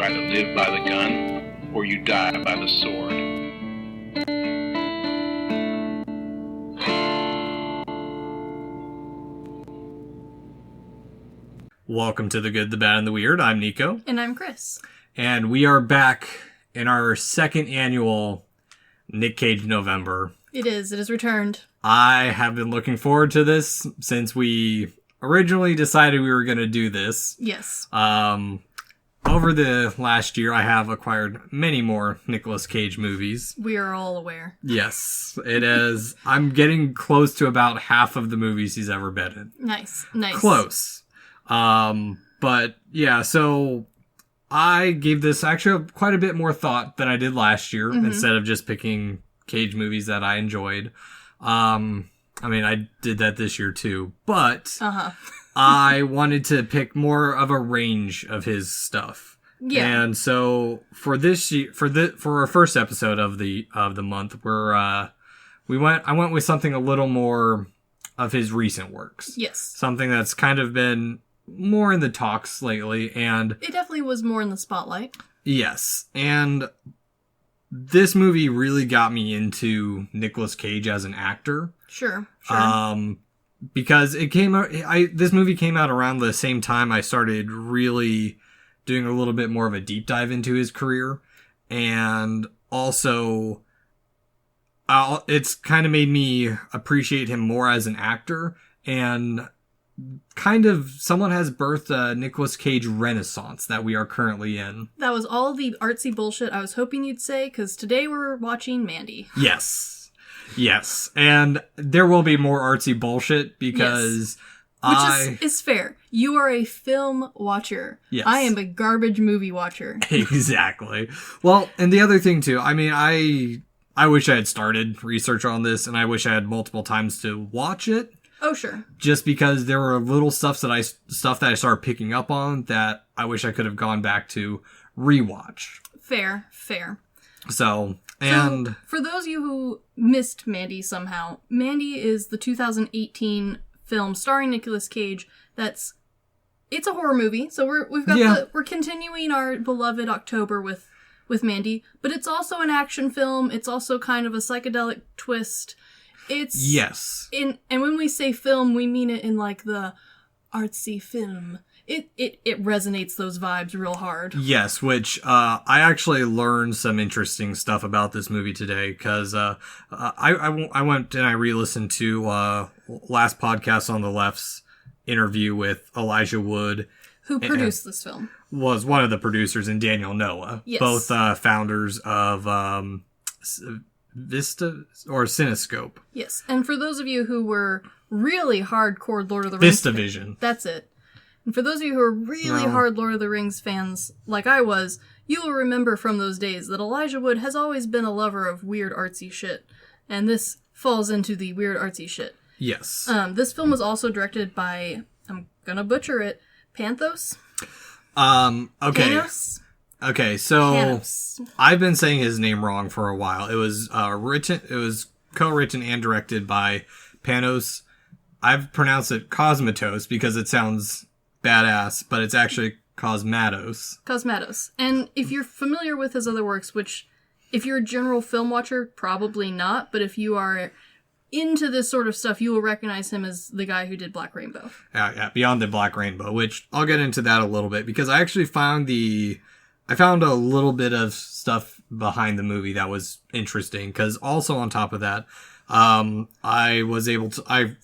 either live by the gun or you die by the sword. Welcome to The Good, the Bad, and the Weird. I'm Nico. And I'm Chris. And we are back in our second annual Nic Cage November. It is returned. I have been looking forward to this since we originally decided we were going to do this. Yes. Over the last year, I have acquired many more Nicolas Cage movies. We are all aware. Yes, it is. I'm getting close to about half of the movies he's ever been in. Nice. Close. But yeah, so I gave this actually quite a bit more thought than I did last year, instead of just picking Cage movies that I enjoyed. I mean, I did that this year too, but I wanted to pick more of a range of his stuff. Yeah. And so for this year, for our first episode of the month, I went with something a little more of his recent works. Yes. Something that's kind of been more in the talks lately, and it definitely was more in the spotlight. Yes. And this movie really got me into Nicolas Cage as an actor. Sure. Because this movie came out around the same time I started really doing a little bit more of a deep dive into his career. And also, it's kind of made me appreciate him more as an actor. And kind of someone has birthed a Nicolas Cage renaissance that we are currently in. That was all the artsy bullshit I was hoping you'd say, because today we're watching Mandy. Yes. And there will be more artsy bullshit because Which is fair. You are a film watcher. Yes. I am a garbage movie watcher. Exactly. Well, and the other thing too, I mean, I wish I had started research on this, and I wish I had multiple times to watch it. Oh, sure. Just because there were little stuff that I started picking up on that I wish I could have gone back to rewatch. Fair. So for those of you who missed Mandy somehow, Mandy is the 2018 film starring Nicolas Cage. It's a horror movie, so we're continuing our beloved October with Mandy, but it's also an action film. It's also kind of a psychedelic twist. Yes. And when we say film, we mean it in like the artsy film. It resonates those vibes real hard. Yes, which I actually learned some interesting stuff about this movie today, because I went and I re-listened to last podcast on the Left's interview with Elijah Wood, who produced this film. Was one of the producers, and Daniel Noah, yes. Both founders of Vista or Cinescope. Yes, and for those of you who were really hardcore Lord of the Rings VistaVision. That's it. And for those of you who are really hard Lord of the Rings fans, like I was, you will remember from those days that Elijah Wood has always been a lover of weird artsy shit, and this falls into the weird artsy shit. Yes. This film was also directed by, I'm gonna butcher it, Panthos? Okay. Panos? Okay, so Panos. I've been saying his name wrong for a while. It was co-written and directed by Panos. I've pronounced it Cosmatos because it sounds badass, but it's actually Cosmatos. And if you're familiar with his other works, which if you're a general film watcher, probably not, but if you are into this sort of stuff, you will recognize him as the guy who did Black Rainbow. Yeah, Beyond the Black Rainbow, which I'll get into that a little bit, because I actually found a little bit of stuff behind the movie that was interesting, because also on top of that, I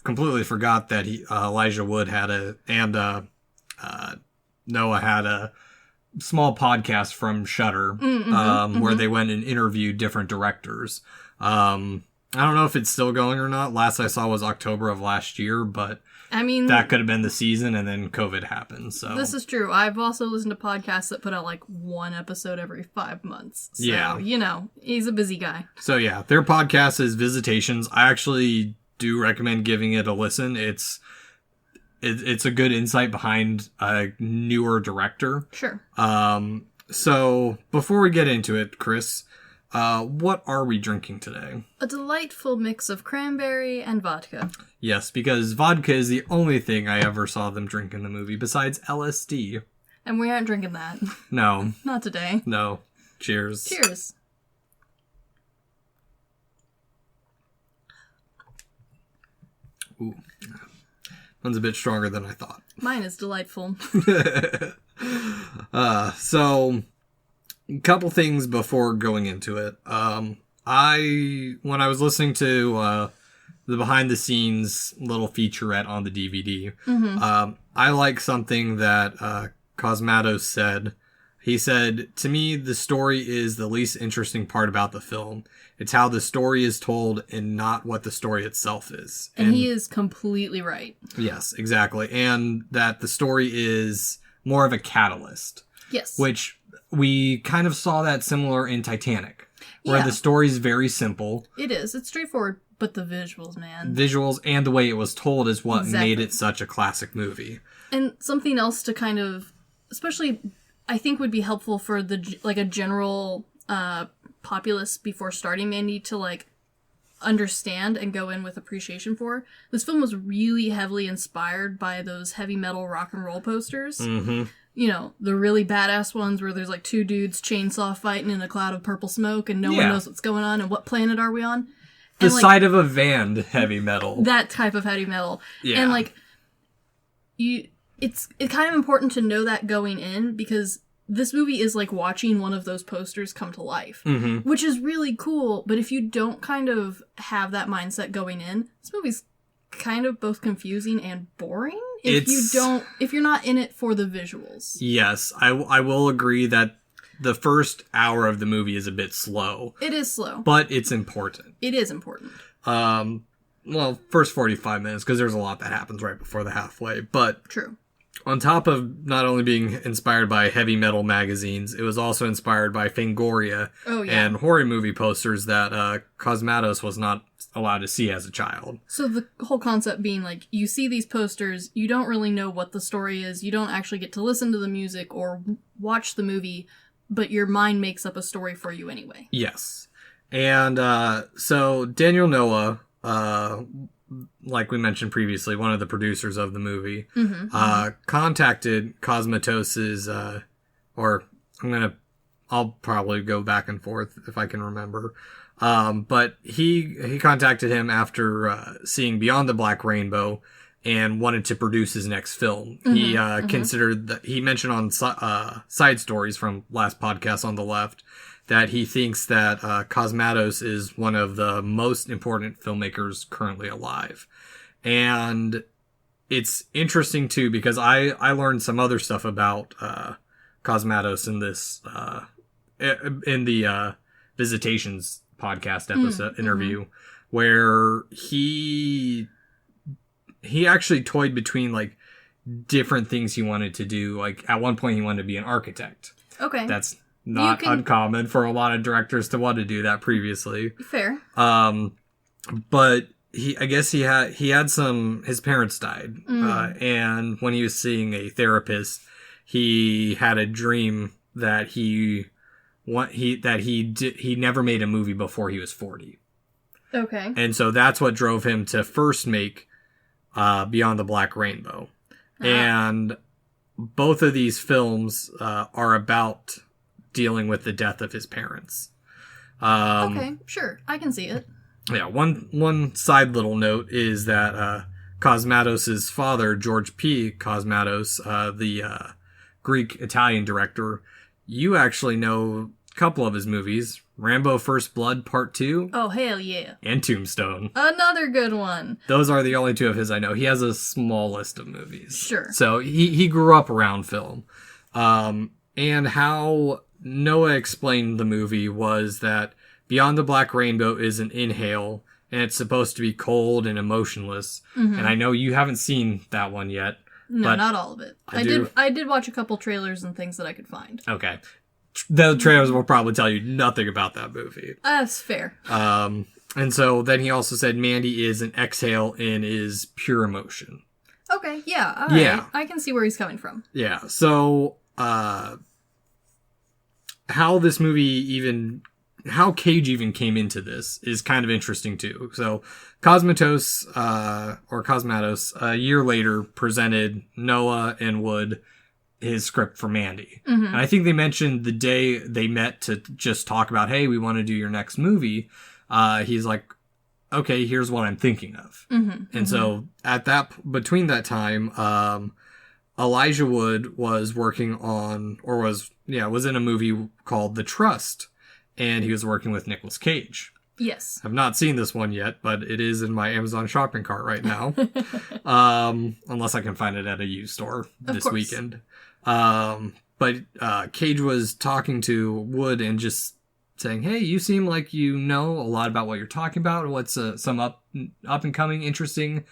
completely forgot that Elijah Wood Noah had a small podcast from Shudder, where they went and interviewed different directors. I don't know if it's still going or not. Last I saw was October of last year, but I mean, that could have been the season, and then COVID happened. So this is true. I've also listened to podcasts that put out like one episode every 5 months. So, yeah, he's a busy guy. So yeah, their podcast is Visitations. I actually do recommend giving it a listen. It's a good insight behind a newer director. Sure. So before we get into it, Chris, what are we drinking today? A delightful mix of cranberry and vodka. Yes, because vodka is the only thing I ever saw them drink in the movie besides LSD. And we aren't drinking that. No. Not today. No. Cheers. Cheers. Ooh. One's a bit stronger than I thought. Mine is delightful. So, a couple things before going into it. When I was listening to the behind the scenes little featurette on the DVD, I like something that Cosmatos said. He said, "To me, the story is the least interesting part about the film. It's how the story is told and not what the story itself is." And he is completely right. Yes, exactly. And that the story is more of a catalyst. Yes. Which we kind of saw that similar in Titanic, where the story is very simple. It is. It's straightforward, but the visuals, man. Visuals and the way it was told is what made it such a classic movie. And something else to kind of, especially, I think would be helpful for a general populace before starting Mandy to understand and go in with appreciation for. This film was really heavily inspired by those heavy metal rock and roll posters. Mm-hmm. You know, the really badass ones where there's two dudes chainsaw fighting in a cloud of purple smoke and no one knows what's going on and what planet are we on. The side of a van heavy metal. That type of heavy metal. Yeah. And it's kind of important to know that going in, because this movie is like watching one of those posters come to life, which is really cool. But if you don't kind of have that mindset going in, this movie's kind of both confusing and boring if you're not in it for the visuals. Yes, I will agree that the first hour of the movie is a bit slow. It is slow. But it's important. It is important. Well, first 45 minutes, because there's a lot that happens right before the halfway. But true. On top of not only being inspired by heavy metal magazines, it was also inspired by Fangoria and horror movie posters that Cosmatos was not allowed to see as a child. So the whole concept being you see these posters, you don't really know what the story is, you don't actually get to listen to the music or watch the movie, but your mind makes up a story for you anyway. Yes. And so Daniel Noah, like we mentioned previously, one of the producers of the movie, contacted Cosmatos's, I'll probably go back and forth if I can remember. But he contacted him after seeing Beyond the Black Rainbow and wanted to produce his next film. He considered that, he mentioned on Side Stories from last podcast on the left, that he thinks that Cosmatos is one of the most important filmmakers currently alive. And it's interesting, too, because I learned some other stuff about Cosmatos in this, in the Visitations podcast episode interview, where he actually toyed between, different things he wanted to do. At one point, he wanted to be an architect. Okay. That's not uncommon for a lot of directors to want to do that previously. Fair. But I guess he had his parents died. And when he was seeing a therapist, he had a dream that he never made a movie before he was 40. Okay. And so that's what drove him to first make Beyond the Black Rainbow. And both of these films are about dealing with the death of his parents. Okay, sure. I can see it. Yeah, one side little note is that Cosmatos' father, George P. Cosmatos, the Greek-Italian director, you actually know a couple of his movies. Rambo First Blood Part 2. Oh, hell yeah. And Tombstone. Another good one. Those are the only two of his I know. He has a small list of movies. Sure. So he grew up around film. And how Noah explained the movie was that Beyond the Black Rainbow is an inhale, and it's supposed to be cold and emotionless. And I know you haven't seen that one yet. No, not all of it. I did watch a couple trailers and things that I could find. Okay. The trailers will probably tell you nothing about that movie. That's fair. And so then he also said Mandy is an exhale and is pure emotion. Okay, yeah, all right. Yeah. I can see where he's coming from. Yeah, so how Cage even came into this is kind of interesting too. So Cosmatos, a year later, presented Noah and Wood his script for Mandy. And I think they mentioned the day they met to just talk about, hey, we want to do your next movie. He's like, okay, here's what I'm thinking of. And so between that time, Elijah Wood was working on, was in a movie called The Trust, and he was working with Nicolas Cage. Yes. I've not seen this one yet, but it is in my Amazon shopping cart right now. Unless I can find it at a used store this weekend. But Cage was talking to Wood and just saying, hey, you seem like you know a lot about what you're talking about. What's some up and coming interesting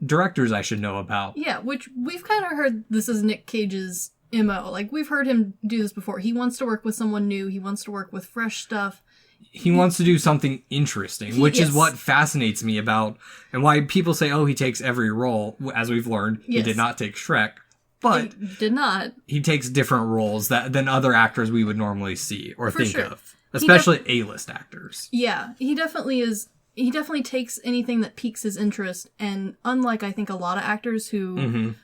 directors I should know about? Yeah, which we've kind of heard this is Nic Cage's MO. Like, we've heard him do this before. He wants to work with someone new. He wants to work with fresh stuff. He wants to do something interesting, which is what fascinates me about, and why people say, oh, he takes every role. As we've learned, he did not take Shrek, but he did not. He takes different roles than other actors we would normally see or think of, especially A-list actors. Yeah, he definitely is. He definitely takes anything that piques his interest, and unlike, I think, a lot of actors who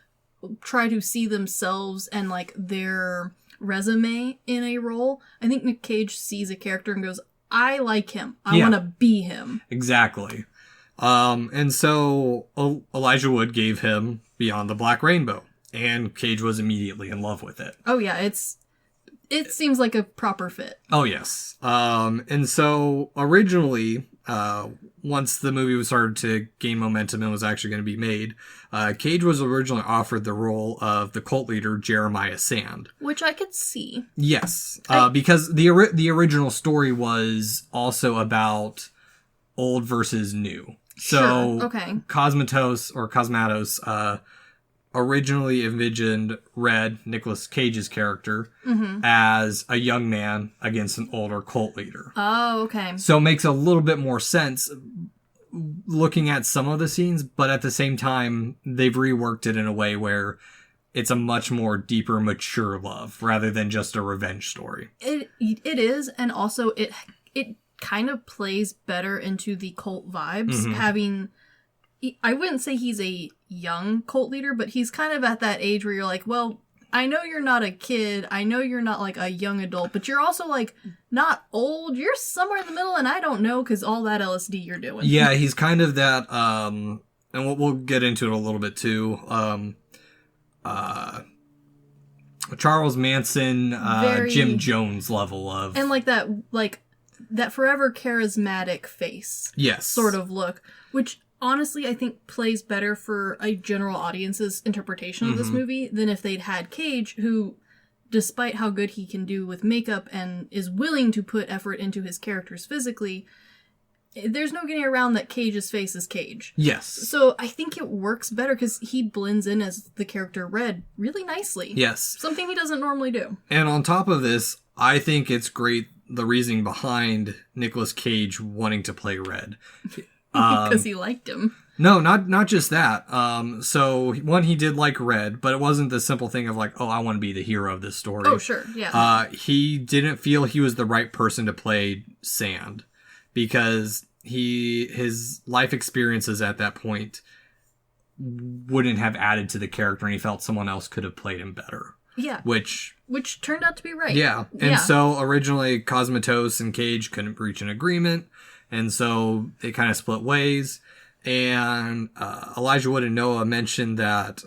try to see themselves and, like, their resume in a role, I think Nic Cage sees a character and goes, I like him. I want to be him. Exactly. And so Elijah Wood gave him Beyond the Black Rainbow, and Cage was immediately in love with it. Oh, yeah. It seems like a proper fit. Oh, yes. And so originally, once the movie was started to gain momentum and was actually going to be made, Cage was originally offered the role of the cult leader Jeremiah Sand. Which I could see. Yes. Because the original story was also about old versus new. So Cosmatos originally envisioned Red, Nicolas Cage's character, as a young man against an older cult leader. Oh, okay. So it makes a little bit more sense looking at some of the scenes, but at the same time, they've reworked it in a way where it's a much more deeper, mature love rather than just a revenge story. It is, and also it kind of plays better into the cult vibes, having... I wouldn't say he's a young cult leader, but he's kind of at that age where you're like, well, I know you're not a kid. I know you're not like a young adult, but you're also like not old. You're somewhere in the middle, and I don't know because all that LSD you're doing. Yeah, he's kind of that, and we'll get into it a little bit too. Charles Manson, Jim Jones level of, and that forever charismatic face. Yes, sort of look, which. Honestly, I think plays better for a general audience's interpretation of this movie than if they'd had Cage, who, despite how good he can do with makeup and is willing to put effort into his characters physically, there's no getting around that Cage's face is Cage. Yes. So I think it works better because he blends in as the character Red really nicely. Yes. Something he doesn't normally do. And on top of this, I think it's great the reasoning behind Nicolas Cage wanting to play Red. Because he liked him. No, not just that. So, one, he did like Red, but it wasn't the simple thing of like, oh, I want to be the hero of this story. Oh, sure, yeah. He didn't feel he was the right person to play Sand because his life experiences at that point wouldn't have added to the character, and he felt someone else could have played him better. Yeah. Which turned out to be right. Yeah. And so originally Cosmatos and Cage couldn't reach an agreement. And so they kind of split ways. And Elijah Wood and Noah mentioned that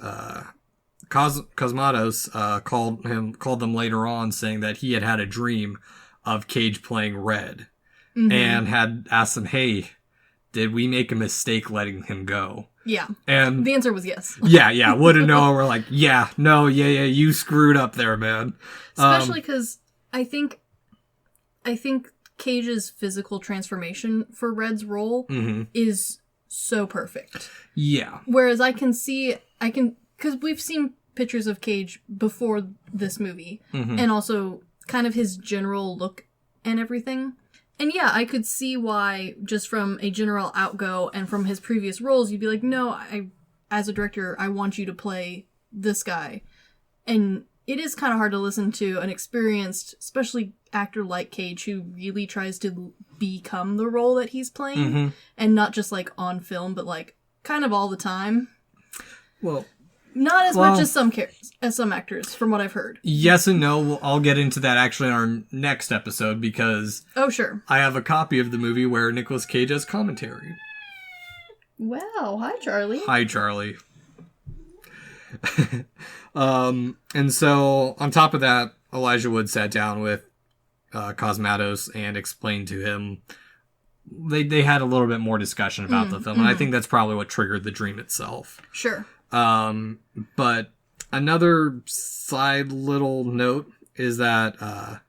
Cosmatos called them later on saying that he had a dream of Cage playing Red. And had asked them, hey, did we make a mistake letting him go? Yeah. And the answer was yes. Yeah. Wood and Noah were like, yeah, you screwed up there, man. Especially because I think Cage's physical transformation for Red's role is so perfect. Yeah. Whereas because we've seen pictures of Cage before this movie, and also kind of his general look and everything. And yeah, I could see why, just from a general outgo and from his previous roles, you'd be like, no, as a director, I want you to play this guy. And it is kind of hard to listen to an experienced, especially actor like Cage, who really tries to become the role that he's playing, and not just like on film, but like kind of all the time. Well, Not as much as some actors, from what I've heard. Yes and no. I'll get into that actually in our next episode because Sure. I have a copy of the movie where Nicolas Cage has commentary. Wow. Hi, Charlie. Hi, Charlie. And so on top of that, Elijah Wood sat down with Cosmatos and explained to him. They had a little bit more discussion about the film, and I think that's probably what triggered the dream itself. Sure. But another side little note is that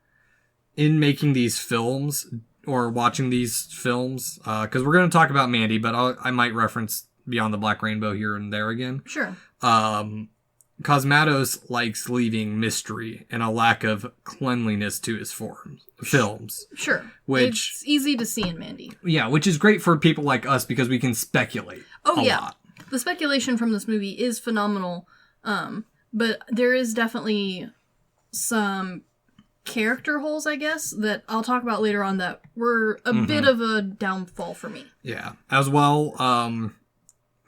in making these films or watching these films, because we're going to talk about Mandy, but I might reference Beyond the Black Rainbow here and there again. Sure. Cosmatos likes leaving mystery and a lack of cleanliness to his films. Sure. Which it's easy to see in Mandy. Yeah, which is great for people like us because we can speculate a lot. The speculation from this movie is phenomenal, but there is definitely some character holes, I guess, that I'll talk about later on that were a bit of a downfall for me. Yeah. As well,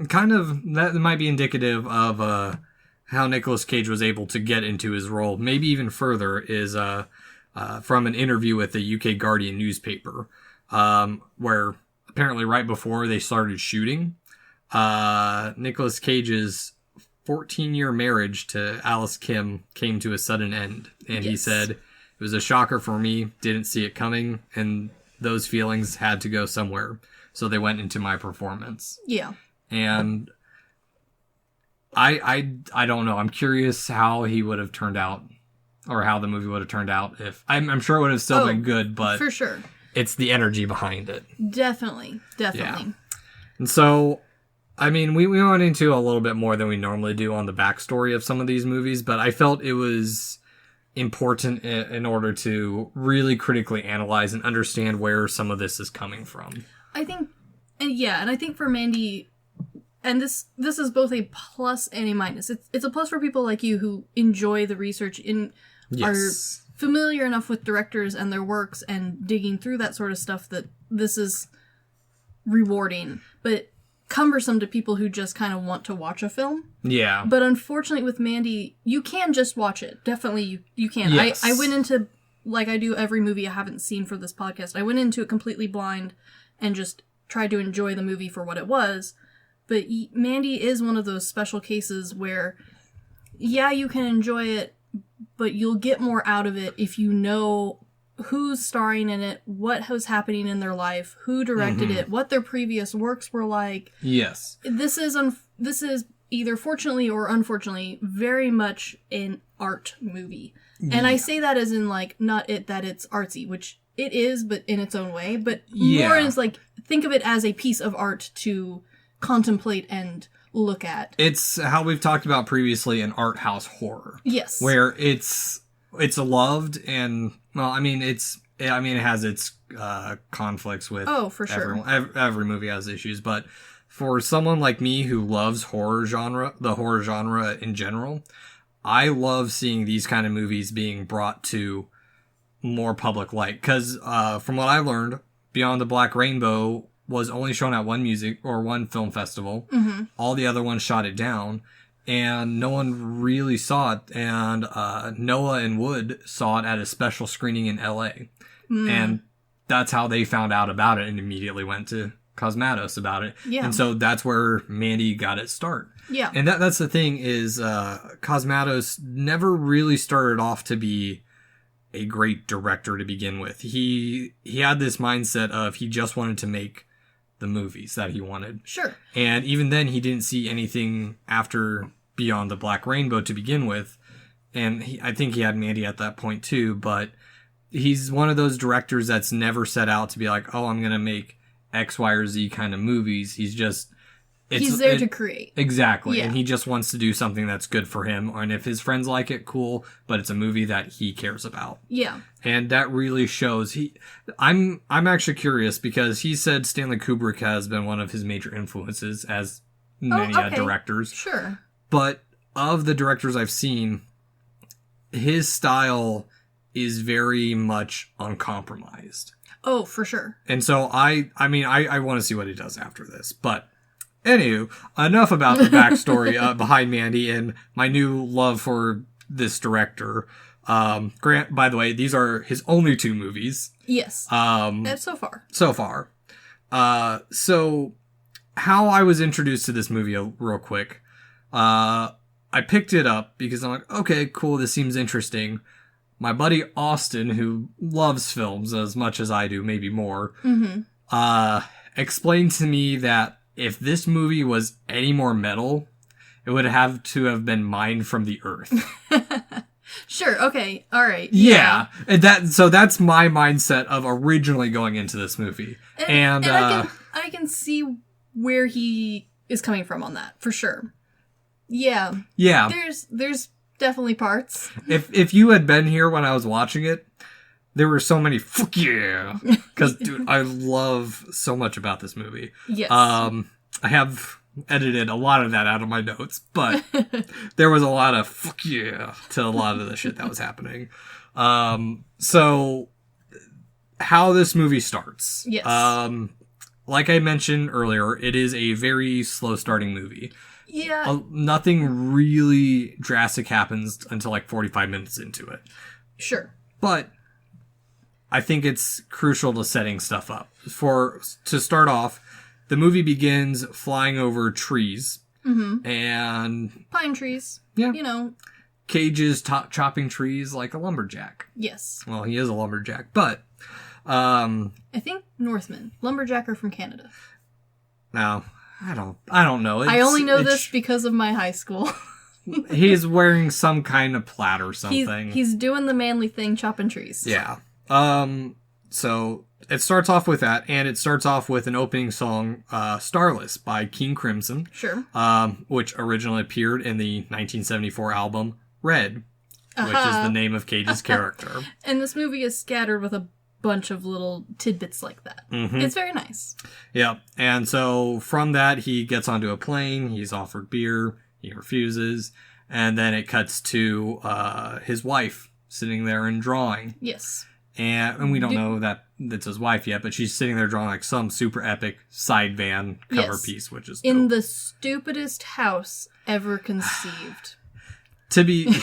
kind of, that might be indicative of how Nicolas Cage was able to get into his role, maybe even further, is from an interview with the UK Guardian newspaper, where apparently right before they started shooting, Nicolas Cage's 14-year marriage to Alice Kim came to a sudden end. And he said, it was a shocker for me, didn't see it coming, and those feelings had to go somewhere. So they went into my performance. Yeah. And I don't know. I'm curious how he would have turned out, or how the movie would have turned out. If I'm sure it would have still been good, but for sure, it's the energy behind it. Definitely. Yeah. And so, I mean, we went into a little bit more than we normally do on the backstory of some of these movies, but I felt it was important in order to really critically analyze and understand where some of this is coming from. I think, and I think for Mandy, and this is both a plus and a minus. It's a plus for people like you who enjoy the research are familiar enough with directors and their works and digging through that sort of stuff that this is rewarding, but cumbersome to people who just kind of want to watch a film. Yeah. But unfortunately with Mandy, you can just watch it. Definitely you can. Yes. I went into, like I do every movie I haven't seen for this podcast, I went into it completely blind and just tried to enjoy the movie for what it was. But Mandy is one of those special cases where, yeah, you can enjoy it, but you'll get more out of it if you know who's starring in it, what was happening in their life, who directed it, what their previous works were like. Yes. This is either fortunately or unfortunately very much an art movie. Yeah. And I say that as in, like, not that it's artsy, which it is, but in its own way, but more as, like, think of it as a piece of art to contemplate and look at. It's how we've talked about previously, an art house horror. Yes. Where it's loved and, well, I mean, it has its conflicts with for sure. Every movie has issues, but for someone like me who loves the horror genre in general, I love seeing these kind of movies being brought to more public light. Because from what I learned, Beyond the Black Rainbow was only shown at one film festival. Mm-hmm. All the other ones shot it down, and no one really saw it. And Noah and Wood saw it at a special screening in LA. And that's how they found out about it and immediately went to Cosmatos about it. Yeah. And so that's where Mandy got its start. Yeah. And that's the thing is Cosmatos never really started off to be a great director to begin with. He had this mindset of he just wanted to make the movies that he wanted. Sure. And even then he didn't see anything after Beyond the Black Rainbow to begin with. And I think he had Mandy at that point too, but he's one of those directors that's never set out to be like, oh, I'm going to make X, Y, or Z kind of movies. He's there to create. Exactly. Yeah. And he just wants to do something that's good for him. And if his friends like it, cool. But it's a movie that he cares about. Yeah. And that really shows. I'm actually curious because he said Stanley Kubrick has been one of his major influences as many directors. Sure. But of the directors I've seen, his style is very much uncompromised. Oh, for sure. And so I want to see what he does after this. But Anywho, enough about the backstory behind Mandy and my new love for this director. Grant, by the way, these are his only 2 movies. Yes. That's so far. So far. So how I was introduced to this movie real quick. I picked it up because I'm like, okay, cool, this seems interesting. My buddy Austin, who loves films as much as I do, maybe more, explained to me that if this movie was any more metal, it would have to have been mined from the earth. Sure, okay, alright. Yeah. And so that's my mindset of originally going into this movie. And I can see where he is coming from on that, for sure. Yeah. Yeah. There's definitely parts. If you had been here when I was watching it, there were so many fuck yeah. Because, dude, I love so much about this movie. Yes. I have edited a lot of that out of my notes, but there was a lot of fuck yeah to a lot of the shit that was happening. So how this movie starts. Yes. Like I mentioned earlier, it is a very slow starting movie. Yeah. Nothing really drastic happens until like 45 minutes into it. Sure. But I think it's crucial to setting stuff up. To start off, the movie begins flying over trees. And pine trees. Yeah. You know. Cage is chopping trees like a lumberjack. Yes. Well, he is a lumberjack, but I think Northman. Lumberjacker from Canada. No, I don't know. I only know this because of my high school. He's wearing some kind of plaid or something. He's doing the manly thing, chopping trees. Yeah. So it starts off with that, and it starts off with an opening song, Starless by King Crimson. Sure. Which originally appeared in the 1974 album Red, which is the name of Cage's character. And this movie is scattered with a bunch of little tidbits like that. It's very nice. Yeah. And so from that, he gets onto a plane. He's offered beer. He refuses. And then it cuts to his wife sitting there and drawing. Yes. And we don't know that it's his wife yet, but she's sitting there drawing like some super epic side van cover piece, which is in dope. the stupidest house ever conceived. To be...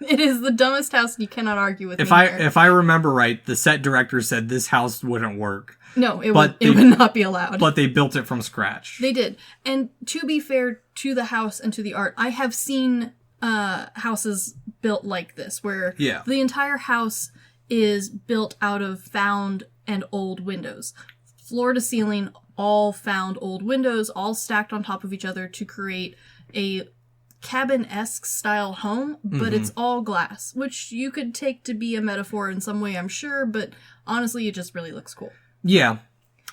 It is the dumbest house, and you cannot argue with me If I remember right, the set director said this house wouldn't work. No, it would not be allowed. But they built it from scratch. They did. And to be fair to the house and to the art, I have seen houses built like this, where the entire house is built out of found and old windows. Floor to ceiling, all found old windows, all stacked on top of each other to create a cabin-esque style home, but it's all glass, which you could take to be a metaphor in some way, I'm sure, but honestly, it just really looks cool. Yeah.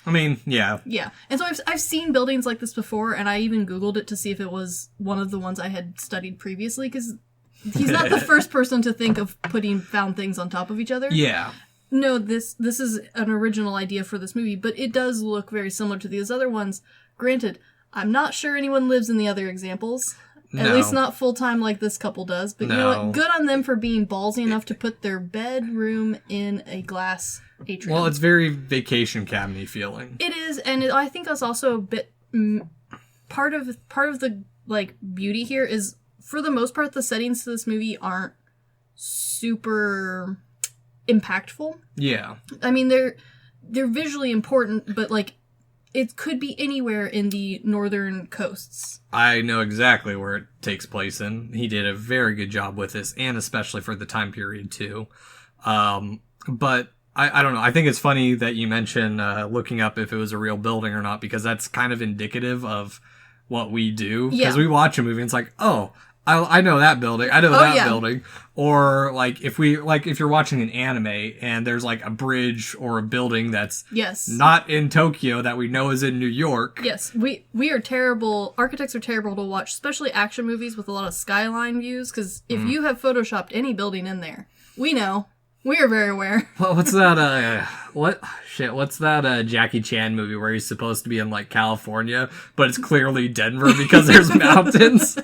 I mean, yeah. Yeah. And so I've seen buildings like this before, and I even Googled it to see if it was one of the ones I had studied previously, because he's not the first person to think of putting found things on top of each other. Yeah. No, this is an original idea for this movie, but it does look very similar to these other ones. Granted, I'm not sure anyone lives in the other examples. No. At least not full-time like this couple does. But you know what? Good on them for being ballsy enough to put their bedroom in a glass atrium. Well, it's very vacation cabin-y feeling. It is, and I think that's also a bit... part of the like beauty here is, for the most part, the settings to this movie aren't super impactful. Yeah. I mean, they're visually important, but like... It could be anywhere in the northern coasts. I know exactly where it takes place in. He did a very good job with this, and especially for the time period, too. But I don't know. I think it's funny that you mentioned looking up if it was a real building or not, because that's kind of indicative of what we do. Because we watch a movie and it's like, oh, I know that building. I know that building. Or like if you're watching an anime and there's like a bridge or a building that's not in Tokyo that we know is in New York. Yes, we are terrible. Architects are terrible to watch, especially action movies with a lot of skyline views. Because if you have photoshopped any building in there, we know. We are very aware. Well, what's that? What's that Jackie Chan movie where he's supposed to be in like California, but it's clearly Denver because there's mountains?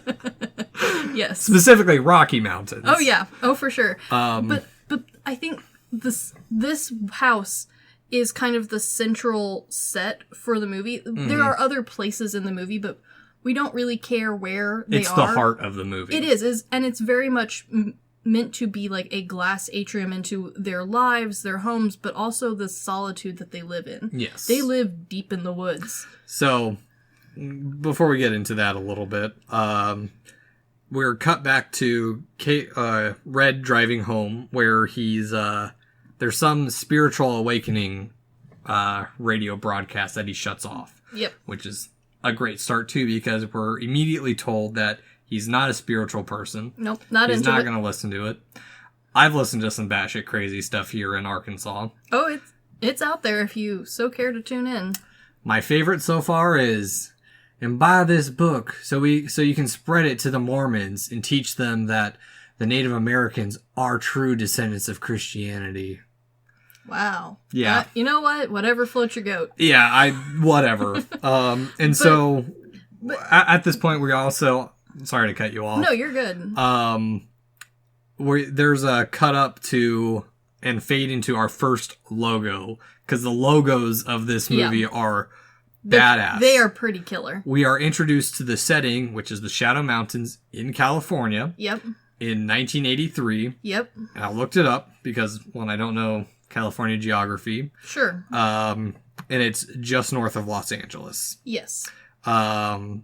Yes. Specifically Rocky Mountains. Oh yeah. Oh for sure. But I think this house is kind of the central set for the movie. Mm-hmm. There are other places in the movie, but we don't really care where they are. It's the heart of the movie. It is, and it's very much meant to be like a glass atrium into their lives, their homes, but also the solitude that they live in. Yes. They live deep in the woods. So, before we get into that a little bit, we're cut back to Red driving home, where he's there's some spiritual awakening radio broadcast that he shuts off. Yep. Which is a great start too, because we're immediately told that he's not a spiritual person. Nope, not he's into not it. going to listen to it. I've listened to some batshit crazy stuff here in Arkansas. Oh, it's out there if you so care to tune in. My favorite so far is, and buy this book so you can spread it to the Mormons and teach them that the Native Americans are true descendants of Christianity. Wow. Yeah. You know what? Whatever floats your goat. Yeah, whatever. So at this point, we also, sorry to cut you off. No, you're good. There's a cut up to and fade into our first logo, because the logos of this movie are badass. They are pretty killer. We are introduced to the setting, which is the Shadow Mountains in California. Yep. In 1983. Yep. And I looked it up because, one, I don't know California geography. Sure. And it's just north of Los Angeles. Yes. But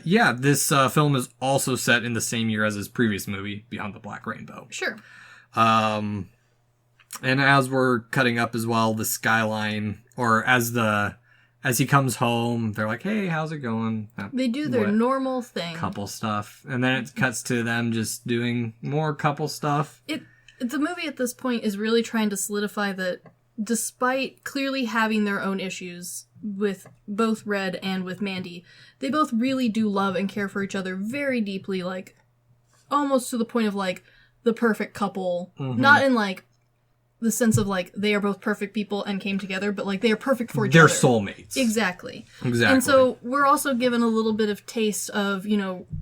yeah, this film is also set in the same year as his previous movie, Beyond the Black Rainbow. Sure. And as we're cutting up as well, the skyline, or as he comes home, they're like, "Hey, how's it going?" They do their normal thing. Couple stuff. And then it cuts to them just doing more couple stuff. The movie at this point is really trying to solidify that despite clearly having their own issues with both Red and with Mandy, they both really do love and care for each other very deeply, like almost to the point of like the perfect couple. Mm-hmm. Not in like the sense of like they are both perfect people and came together, but like they are perfect for each other. They're soulmates. Exactly. And so we're also given a little bit of taste of,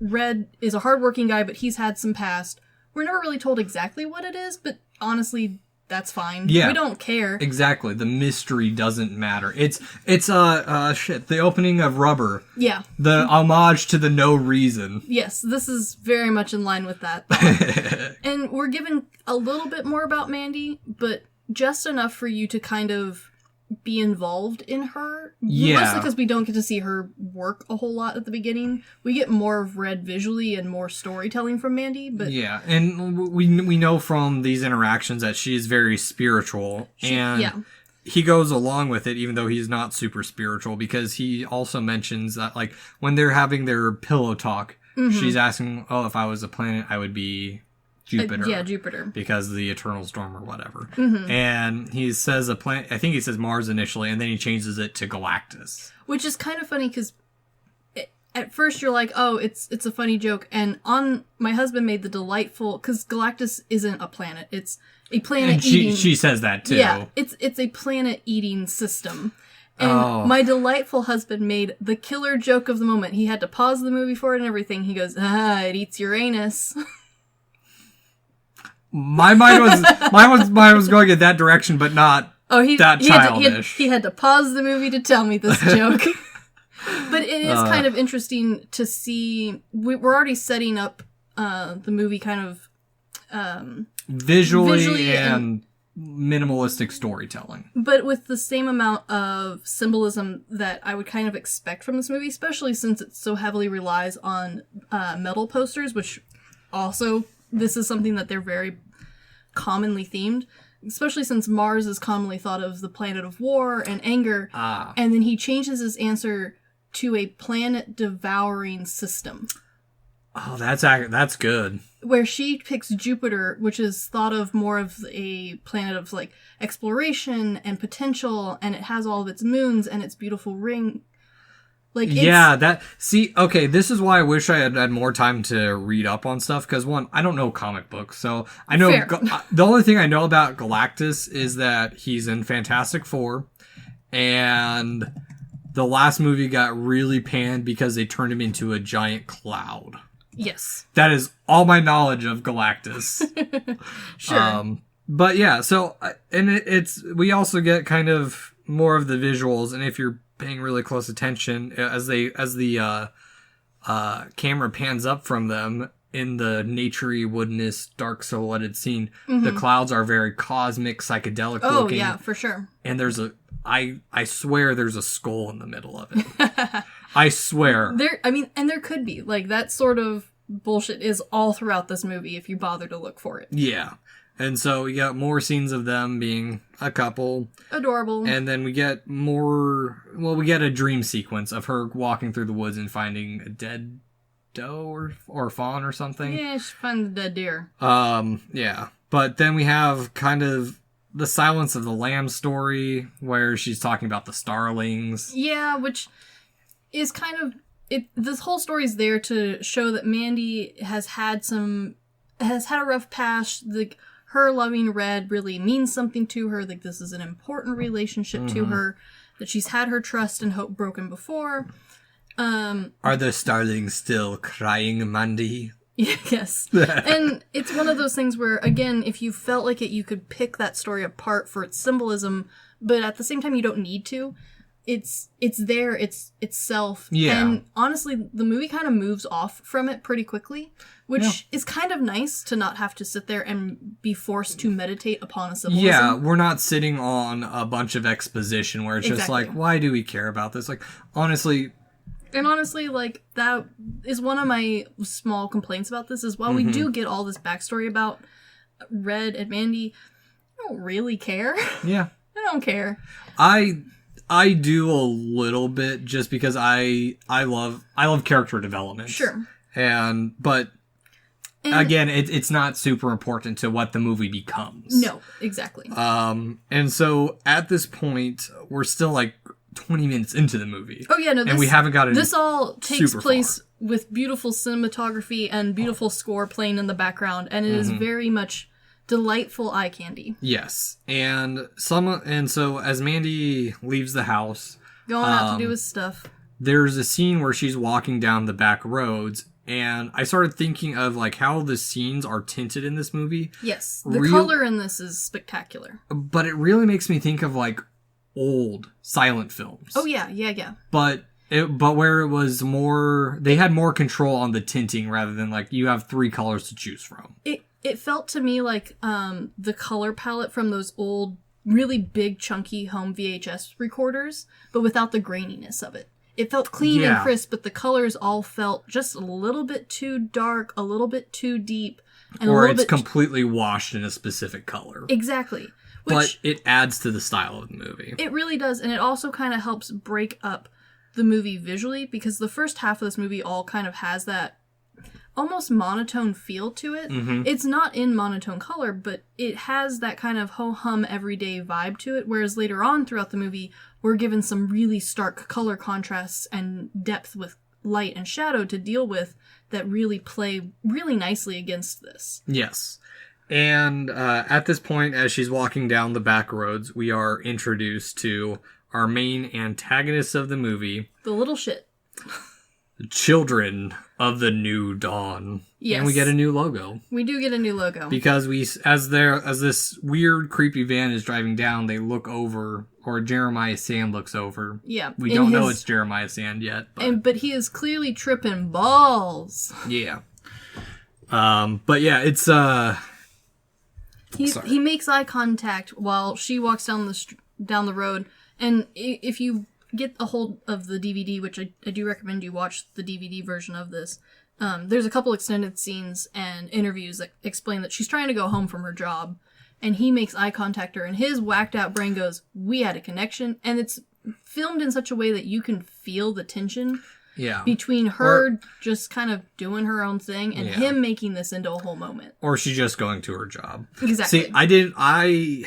Red is a hardworking guy, but he's had some past. We're never really told exactly what it is, but honestly, that's fine. Yeah. We don't care. Exactly. The mystery doesn't matter. It's the opening of Rubber. Yeah. The homage to the No Reason. Yes, this is very much in line with that. And we're given a little bit more about Mandy, but just enough for you to kind of be involved in her. Yeah. Mostly because we don't get to see her work a whole lot at the beginning. We get more of Red visually and more storytelling from Mandy, but yeah, and we know from these interactions that she is very spiritual, and he goes along with it even though he's not super spiritual, because he also mentions that like when they're having their pillow talk, she's asking, "Oh, if I was a planet, I would be Jupiter." Jupiter. Because of the eternal storm or whatever. Mm-hmm. And he says a planet, I think he says Mars initially, and then he changes it to Galactus. Which is kind of funny because at first you're like, oh, it's a funny joke. And my husband made the delightful, because Galactus isn't a planet. It's a planet eating. She says that too. Yeah, it's a planet eating system. And my delightful husband made the killer joke of the moment. He had to pause the movie for it and everything. He goes, it eats Uranus. My mind was going in that direction, but not that childish. He had to pause the movie to tell me this joke. But it is kind of interesting to see. We're already setting up the movie kind of visually and minimalistic storytelling. But with the same amount of symbolism that I would kind of expect from this movie, especially since it so heavily relies on metal posters, which also... This is something that they're very commonly themed, especially since Mars is commonly thought of the planet of war and anger. And then he changes his answer to a planet-devouring system. Oh, that's good. Where she picks Jupiter, which is thought of more of a planet of like exploration and potential, and it has all of its moons and its beautiful ring. This is why I wish I had more time to read up on stuff, because one, I don't know comic books, so I know the only thing I know about Galactus is that he's in Fantastic Four, and the last movie got really panned because they turned him into a giant cloud. Yes. That is all my knowledge of Galactus. Sure. But yeah, so, and we also get kind of more of the visuals, and if you're paying really close attention, as the camera pans up from them in the naturey, woodenness, dark silhouetted scene, the clouds are very cosmic, psychedelic looking. Oh, yeah, for sure. And I swear there's a skull in the middle of it. I swear. There could be. Like, that sort of bullshit is all throughout this movie if you bother to look for it. Yeah. And so we got more scenes of them being a couple. Adorable. And then we get we get a dream sequence of her walking through the woods and finding a dead doe or fawn or something. Yeah, she finds the dead deer. Yeah. But then we have kind of the Silence of the Lambs story where she's talking about the starlings. Yeah, which is kind of... This whole story is there to show that Mandy has had a rough past. Her loving Red really means something to her. Like, this is an important relationship to her. That she's had her trust and hope broken before. Are the starlings still crying, Mandy? Yes. And it's one of those things where, again, if you felt like it, you could pick that story apart for its symbolism, but at the same time, you don't need to. It's there, it's itself. Yeah. And honestly, the movie kind of moves off from it pretty quickly, which is kind of nice to not have to sit there and be forced to meditate upon a symbolism. Yeah, we're not sitting on a bunch of exposition where it's just like, why do we care about this? Like, honestly, like, that is one of my small complaints about this is while we do get all this backstory about Red and Mandy, I don't really care. Yeah. I don't care. I do a little bit just because I love character development. Sure. But again, it's not super important to what the movie becomes. No, exactly. And so at this point, we're still like 20 minutes into the movie. Oh yeah, no, and we haven't gotten this all takes place far. With beautiful cinematography and beautiful score playing in the background, and it is very much delightful eye candy. Yes. And so as Mandy leaves the house, going out to do his stuff, there's a scene where she's walking down the back roads, and I started thinking of like how the scenes are tinted in this movie. Yes. The color in this is spectacular. But it really makes me think of like old silent films. Oh yeah. But where it was more, they had more control on the tinting rather than like you have 3 colors to choose from. It felt to me like the color palette from those old, really big, chunky home VHS recorders, but without the graininess of it. It felt clean and crisp, but the colors all felt just a little bit too dark, a little bit too deep, and or it's completely washed in a specific color. Exactly. But it adds to the style of the movie. It really does, and it also kind of helps break up the movie visually, because the first half of this movie all kind of has that almost monotone feel to it. It's not in monotone color, but it has that kind of ho-hum everyday vibe to it, whereas later on throughout the movie, we're given some really stark color contrasts and depth with light and shadow to deal with that really play really nicely against this. Yes. And at this point, as she's walking down the back roads, we are introduced to our main antagonist of the movie. The little shit. The children of the New Dawn. Yes. And we get a new logo. We do get a new logo. Because as this weird, creepy van is driving down, they look over, or Jeremiah Sand looks over. Yeah. We don't know it's Jeremiah Sand yet. But he is clearly tripping balls. Yeah. But yeah, it's... He makes eye contact while she walks down the road, and if you get a hold of the DVD, which I do recommend you watch the DVD version of this, there's a couple extended scenes and interviews that explain that she's trying to go home from her job, and he makes eye contact her, and his whacked out brain goes, "We had a connection," and it's filmed in such a way that you can feel the tension. Yeah. Between her just kind of doing her own thing and him making this into a whole moment. Or she's just going to her job. Exactly. See,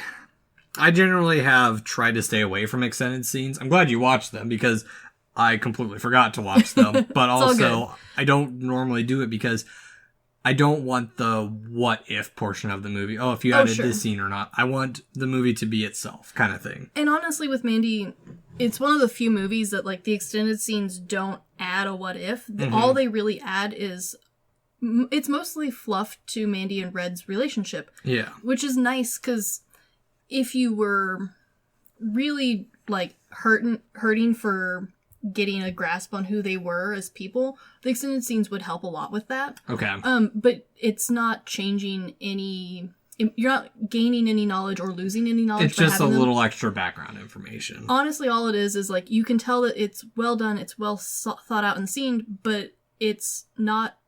I generally have tried to stay away from extended scenes. I'm glad you watched them because I completely forgot to watch them. But also, I don't normally do it because I don't want the what if portion of the movie. Oh, if you added this scene or not. I want the movie to be itself kind of thing. And honestly, with Mandy, it's one of the few movies that like the extended scenes don't add a what if. All they really add is it's mostly fluff to Mandy and Red's relationship. Yeah. Which is nice, because if you were really, like, hurting for getting a grasp on who they were as people, the extended scenes would help a lot with that. Okay. But it's not changing any... You're not gaining any knowledge or losing any knowledge. It's just a little extra background information. Honestly, all it is like, you can tell that it's well done, it's well thought out and seen, but it's not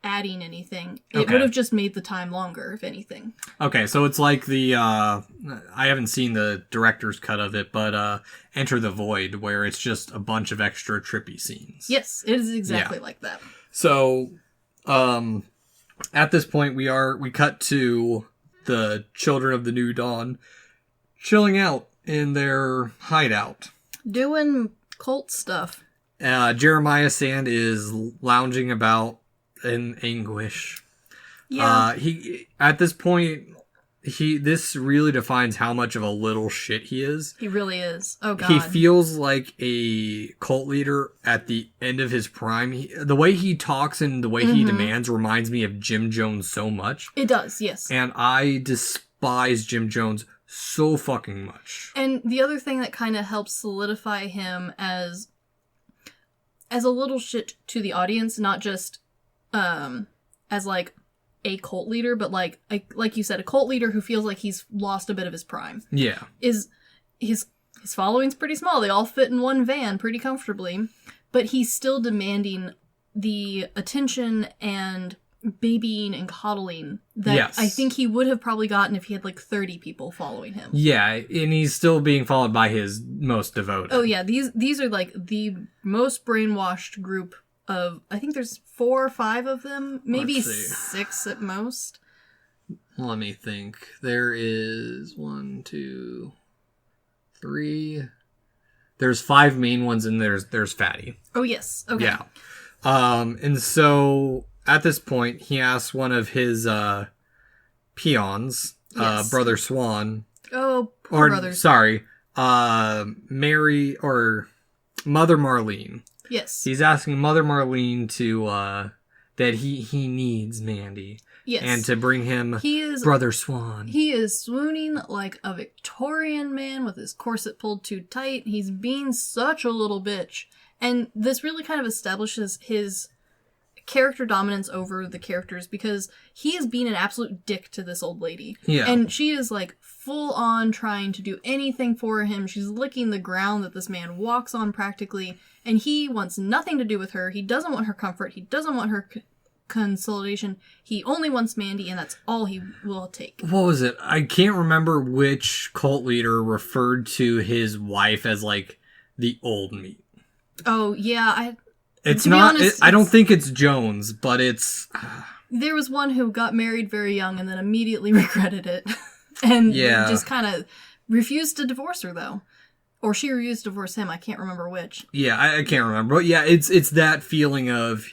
adding anything. It would have just made the time longer, if anything. Okay, so it's like the, I haven't seen the director's cut of it, but Enter the Void, where it's just a bunch of extra trippy scenes. Yes, it is exactly like that. So, at this point, we cut to the Children of the New Dawn chilling out in their hideout. Doing cult stuff. Jeremiah Sand is lounging about in anguish. Yeah. At this point, this really defines how much of a little shit he is. He really is. Oh, God. He feels like a cult leader at the end of his prime. The way he talks and the way he demands reminds me of Jim Jones so much. It does, yes. And I despise Jim Jones so fucking much. And the other thing that kind of helps solidify him as a little shit to the audience, not just as like a cult leader, but like you said, a cult leader who feels like he's lost a bit of his prime. Yeah. Is his following's pretty small. They all fit in one van pretty comfortably, but he's still demanding the attention and babying and coddling that I think he would have probably gotten if he had like 30 people following him. Yeah, and he's still being followed by his most devoted. Oh yeah, these are like the most brainwashed group of, I think there's 4 or 5 of them, maybe 6 at most. Let me think. There is 1, 2, 3. There's 5 main ones, and there's Fatty. Oh yes. Okay. Yeah. And so at this point, he asks one of his peons, Brother Swan. Oh, poor brothers. Sorry, Mary or Mother Marlene. Yes. He's asking Mother Marlene to that he needs Mandy. Yes. And to bring him Brother Swan. He is swooning like a Victorian man with his corset pulled too tight. He's being such a little bitch. And this really kind of establishes his character dominance over the characters, because he is being an absolute dick to this old lady. Yeah. And she is like full on trying to do anything for him. She's licking the ground that this man walks on practically. And he wants nothing to do with her. He doesn't want her comfort. He doesn't want her consolidation. He only wants Mandy, and that's all he will take. What was it? I can't remember which cult leader referred to his wife as like the old meat. Oh yeah, it's not. Honest, I don't think it's Jones, but it's. There was one who got married very young and then immediately regretted it, and just kind of refused to divorce her though. Or she refused to divorce him. I can't remember which. Yeah, I can't remember. But yeah, it's that feeling of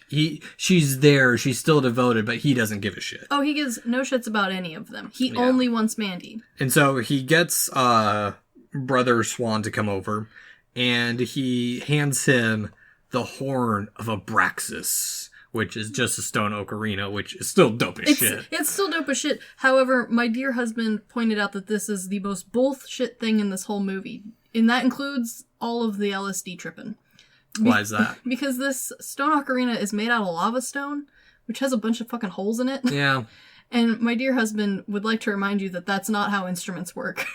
she's there, she's still devoted, but he doesn't give a shit. Oh, he gives no shits about any of them. He only wants Mandy. And so he gets Brother Swan to come over, and he hands him the horn of Abraxas, which is just a stone ocarina, which is still dope as shit. It's still dope as shit. However, my dear husband pointed out that this is the most bullshit thing in this whole movie. And that includes all of the LSD tripping. Why is that? Because this stone ocarina is made out of lava stone, which has a bunch of fucking holes in it. Yeah. And my dear husband would like to remind you that that's not how instruments work.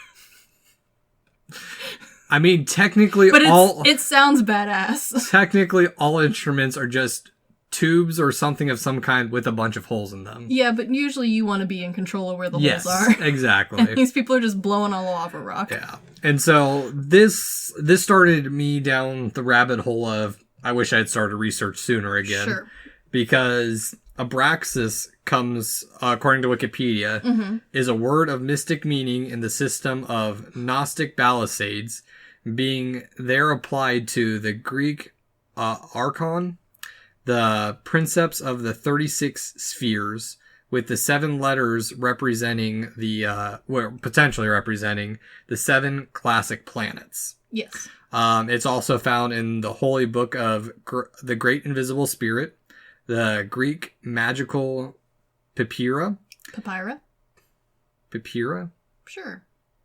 I mean, technically but it sounds badass. Technically, all instruments are just tubes or something of some kind with a bunch of holes in them. Yeah, but usually you want to be in control of where the holes are. Yes, exactly. And these people are just blowing all lava rock. Yeah. And so this started me down the rabbit hole of, I wish I had started research sooner again. Sure. Because Abraxas comes, according to Wikipedia, is a word of mystic meaning in the system of Gnostic balisades, being there applied to the Greek archon, the princeps of the 36 spheres, with the 7 letters representing potentially representing the 7 classic planets. Yes. It's also found in the Holy Book of the Great Invisible Spirit, the Greek magical papyra. Papyra? Sure.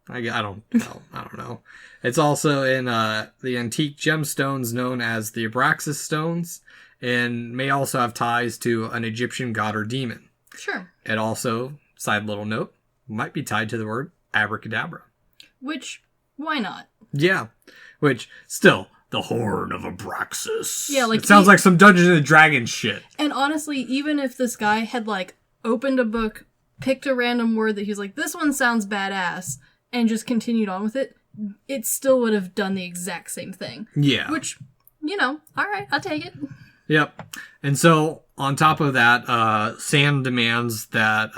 I don't know. I don't know. It's also in the antique gemstones known as the Abraxas stones, and may also have ties to an Egyptian god or demon. Sure. It also, side little note, might be tied to the word abracadabra. Which, why not? Yeah. Which, still, the Horn of Abraxas. Yeah, like... It sounds like some Dungeons and Dragons shit. And honestly, even if this guy had, like, opened a book, picked a random word that he was like, this one sounds badass, and just continued on with it, it still would have done the exact same thing. Yeah. Which, you know, alright, I'll take it. Yep. And so, on top of that, Sam demands that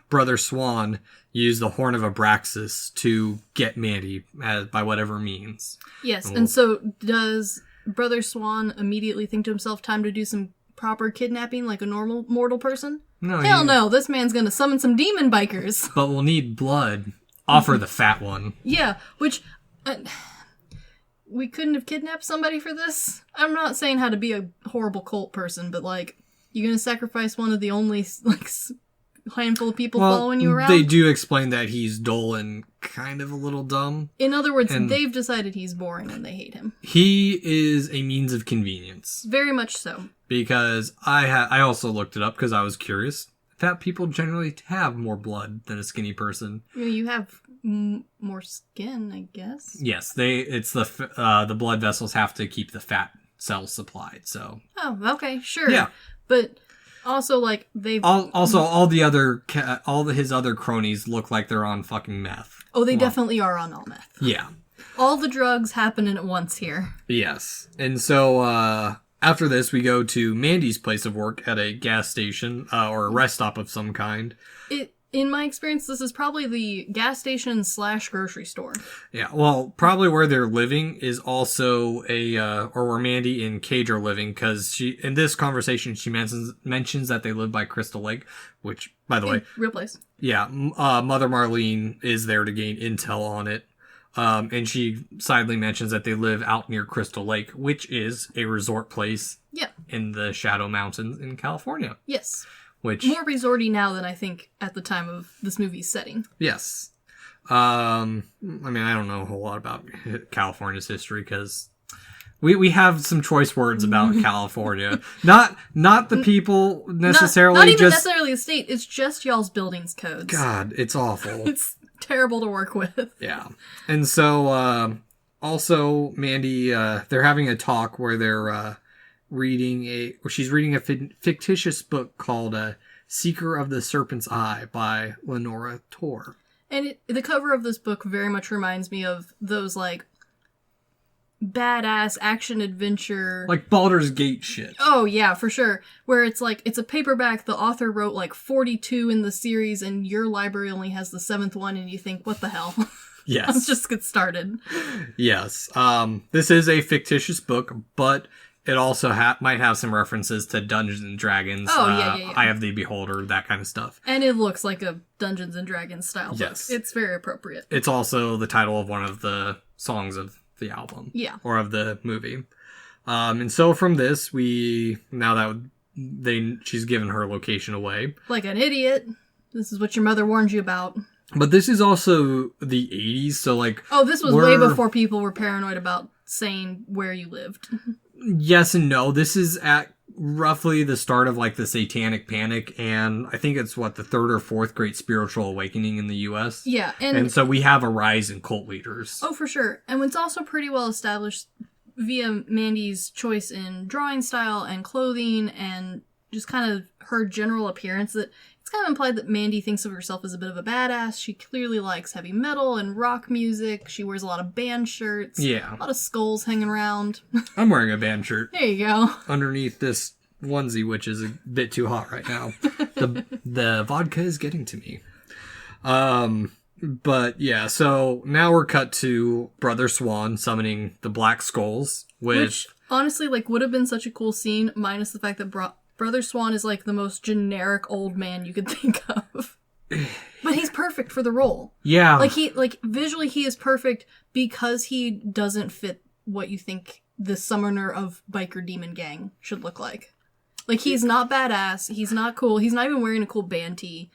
Brother Swan use the Horn of Abraxas to get Mandy by whatever means. Yes, and so does Brother Swan immediately think to himself, time to do some proper kidnapping like a normal mortal person? No. Hell no, this man's gonna summon some demon bikers. But we'll need blood. Offer the fat one. Yeah, which... we couldn't have kidnapped somebody for this? I'm not saying how to be a horrible cult person, but, like, you gonna sacrifice one of the only, like, handful of people following you around? They do explain that he's dull and kind of a little dumb. In other words, they've decided he's boring and they hate him. He is a means of convenience. Very much so. Because I also looked it up because I was curious. Fat people generally have more blood than a skinny person. You have more skin, I guess. Yes, the blood vessels have to keep the fat cells supplied. So. Oh, okay, sure. Yeah, but also like they've all his other cronies look like they're on fucking meth. Oh, they definitely are on all meth. Yeah, all the drugs happening at once here. Yes, and so after this, we go to Mandy's place of work at a gas station or a rest stop of some kind. In my experience, this is probably the gas station / grocery store. Yeah, well, probably where they're living is also or where Mandy and Cage are living, because in this conversation, she mentions that they live by Crystal Lake, which, by the way... Real place. Yeah, Mother Marlene is there to gain intel on it. And she sidely mentions that they live out near Crystal Lake, which is a resort place in the Shadow Mountains in California. Yes. Which more resorty now than I think at the time of this movie's setting. Yes. I mean, I don't know a whole lot about California's history because we have some choice words about California. Not the people necessarily. Not even necessarily the state. It's just y'all's buildings codes. God, it's awful. It's terrible to work with. Yeah. And so, also, Mandy, they're having a talk where they're she's reading a fictitious book called Seeker of the Serpent's Eye by Lenora Torr. And the cover of this book very much reminds me of those, like, badass action adventure... Like Baldur's Gate shit. Oh, yeah, for sure. Where it's like, it's a paperback, the author wrote like 42 in the series, and your library only has the 7th one, and you think, what the hell? Yes. Let's just get started. Yes. This is a fictitious book, but... It also might have some references to Dungeons and Dragons. Oh, yeah. Eye of the Beholder, that kind of stuff. And it looks like a Dungeons and Dragons style book. Yes. It's very appropriate. It's also the title of one of the songs of the album. Yeah. Or of the movie. And so from this, she's given her location away. Like an idiot. This is what your mother warned you about. But this is also the 80s, so like... Oh, this was way before people were paranoid about saying where you lived. Yes and no. This is at roughly the start of like the Satanic Panic, and I think it's the 3rd or 4th great spiritual awakening in the U.S. Yeah, and so we have a rise in cult leaders. Oh, for sure. And it's also pretty well established via Mandy's choice in drawing style and clothing and just kind of her general appearance that it's kind of implied that Mandy thinks of herself as a bit of a badass. She clearly likes heavy metal and rock music. She wears a lot of band shirts. Yeah. A lot of skulls hanging around. I'm wearing a band shirt. There you go. Underneath this onesie, which is a bit too hot right now. The vodka is getting to me. But yeah, so now we're cut to Brother Swan summoning the Black Skulls, which honestly, like, would have been such a cool scene, minus the fact that Brother Swan is like the most generic old man you could think of. But he's perfect for the role. Yeah. Visually he is perfect because he doesn't fit what you think the summoner of biker demon gang should look like. Like, he's not badass. He's not cool. He's not even wearing a cool band tee.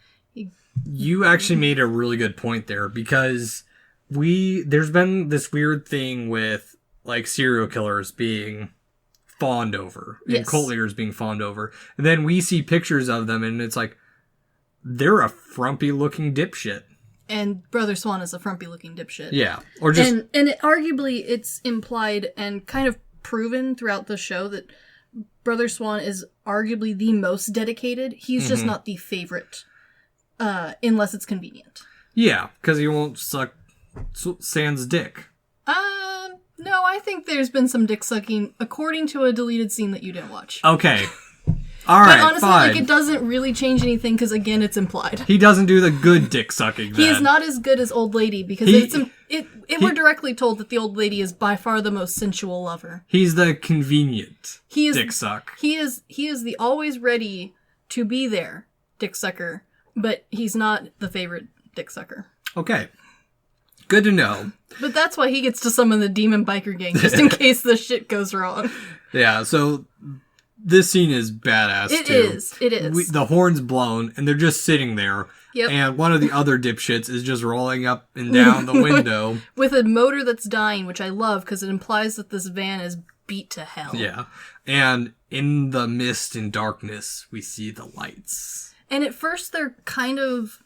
You actually made a really good point there, because there's been this weird thing with, like, serial killers being fawned over. And Yes. cult leaders being fawned over. And then we see pictures of them, and it's like, they're a frumpy-looking dipshit. And Brother Swan is a frumpy-looking dipshit. Yeah. Or just... And arguably, it's implied and kind of proven throughout the show that Brother Swan is arguably the most dedicated. He's just not the favorite, unless it's convenient. Yeah, because he won't suck Sans dick. No, I think there's been some dick sucking, according to a deleted scene that you didn't watch. Okay. All right, but honestly, fine. like, it doesn't really change anything, because again, it's implied. He doesn't do the good dick sucking, then. He is not as good as Old Lady, because we're directly told that the Old Lady is by far the most sensual lover. He's the convenient dick suck. He is the always ready to be there dick sucker, but he's not the favorite dick sucker. Okay. Good to know. But that's why he gets to summon the demon biker gang, just in case the shit goes wrong. Yeah, so this scene is badass, too. It is. The horn's blown, and they're just sitting there. Yep. And one of the other dipshits is just rolling up and down the window. With a motor that's dying, which I love, because it implies that this van is beat to hell. Yeah. And in the mist and darkness, we see the lights. And at first, they're kind of...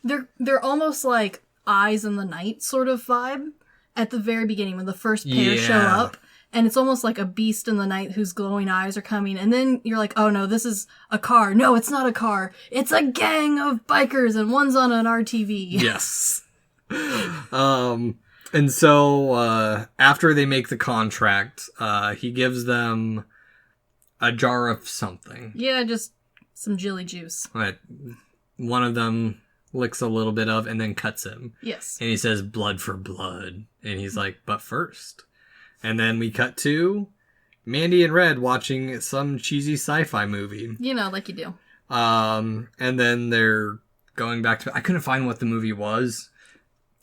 They're almost like Eyes in the Night sort of vibe at the very beginning when the first pair show up. And it's almost like a beast in the night whose glowing eyes are coming. And then you're like, oh no, this is a car. No, it's not a car. It's a gang of bikers and one's on an RTV. Yes. And so after they make the contract, he gives them a jar of something. Yeah, just some jelly juice. One of them licks a little bit of and then cuts him. Yes. And he says, blood for blood. And he's like, but first. And then we cut to Mandy and Red watching some cheesy sci-fi movie. You know, like you do. And then they're going back to... I couldn't find what the movie was.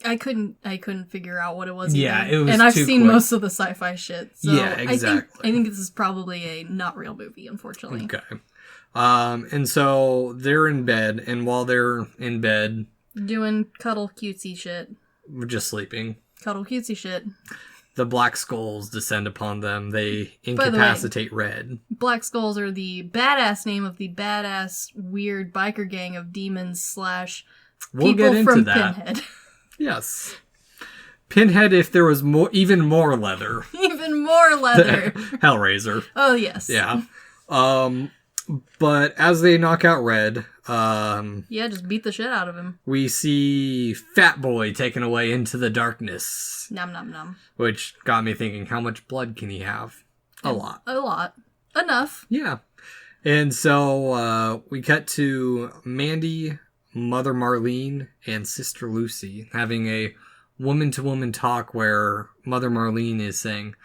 I couldn't figure out what it was. Yeah, either. it was And I've too seen quick. most of the sci-fi shit. So Yeah, exactly. I think this is probably a not real movie, unfortunately. Okay. And so they're in bed, and while they're in bed... Doing cuddle cutesy shit. We're just sleeping. Cuddle cutesy shit. The Black Skulls descend upon them. They incapacitate Red. Black Skulls are the badass name of the badass, weird biker gang of demons / We'll people get into from that. Pinhead. Yes. Pinhead if there was even more leather. Even more leather. Hellraiser. Oh, yes. Yeah. But as they knock out Red, yeah, just beat the shit out of him. we see Fat Boy taken away into the darkness. Nom nom nom. Which got me thinking, how much blood can he have? A lot. A lot. Enough. Yeah. And so we cut to Mandy, Mother Marlene, and Sister Lucy having a woman-to-woman talk where Mother Marlene is saying,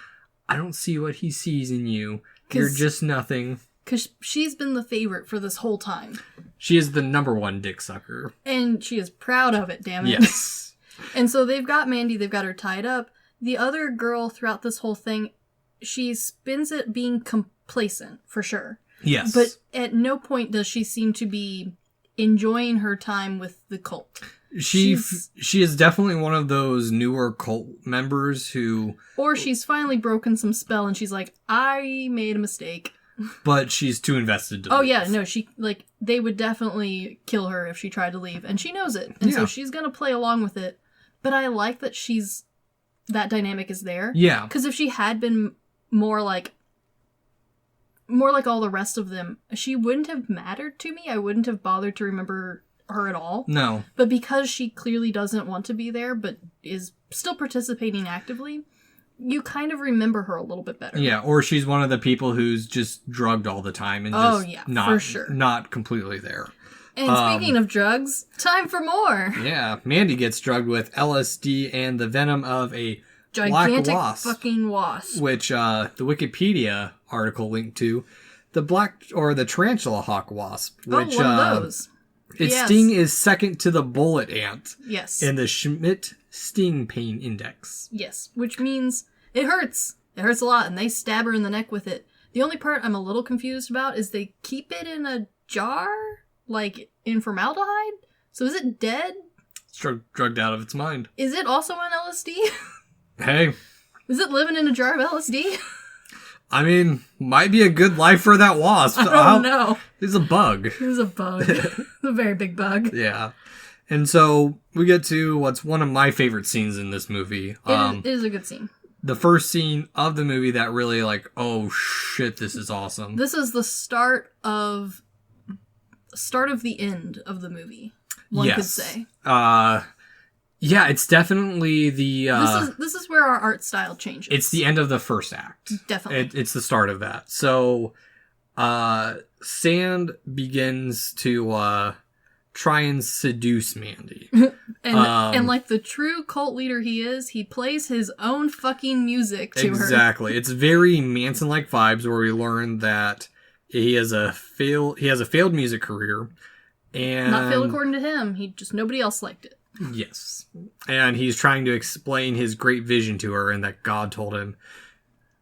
I don't see what he sees in you. You're just nothing. Because she's been the favorite for this whole time. She is the #1 dick sucker. And she is proud of it, damn it. Yes. And so they've got Mandy, they've got her tied up. The other girl throughout this whole thing, she spins it being complacent, for sure. Yes. But at no point does she seem to be enjoying her time with the cult. She is definitely one of those newer cult members who... Or she's finally broken some spell and she's like, I made a mistake. But she's too invested to Oh leave. yeah, no, they would definitely kill her if she tried to leave. And she knows it. And so she's going to play along with it. But I like that that dynamic is there. Yeah. Because if she had been more like all the rest of them, she wouldn't have mattered to me. I wouldn't have bothered to remember her at all. No. But because she clearly doesn't want to be there, but is still participating actively, you kind of remember her a little bit better. Yeah, or she's one of the people who's just drugged all the time and for sure. Not completely there. And speaking of drugs, time for more. Yeah, Mandy gets drugged with LSD and the venom of a gigantic black wasp, fucking wasp. which the Wikipedia article linked to, the tarantula hawk wasp, which one of those. Its sting is second to the bullet ant. Yes. In the Schmidt Sting Pain Index. Yes, which means it hurts. It hurts a lot, and they stab her in the neck with it. The only part I'm a little confused about is they keep it in a jar, like in formaldehyde. So is it dead? It's drugged out of its mind. Is it also on LSD? Hey. Is it living in a jar of LSD? I mean, might be a good life for that wasp. I don't know. It's a bug. It's a bug. A very big bug. Yeah. And so we get to what's one of my favorite scenes in this movie. It is a good scene. The first scene of the movie that really like, oh shit, this is awesome. This is the start of the end of the movie. One could say. Yeah, it's definitely the... This is where our art style changes. It's the end of the first act. Definitely. It's the start of that. So, Sand begins to try and seduce Mandy. and like the true cult leader he is, he plays his own fucking music to her. Exactly. It's very Manson-like vibes where we learn that he has a failed music career. And not failed according to him. Nobody else liked it. Yes. And he's trying to explain his great vision to her and that God told him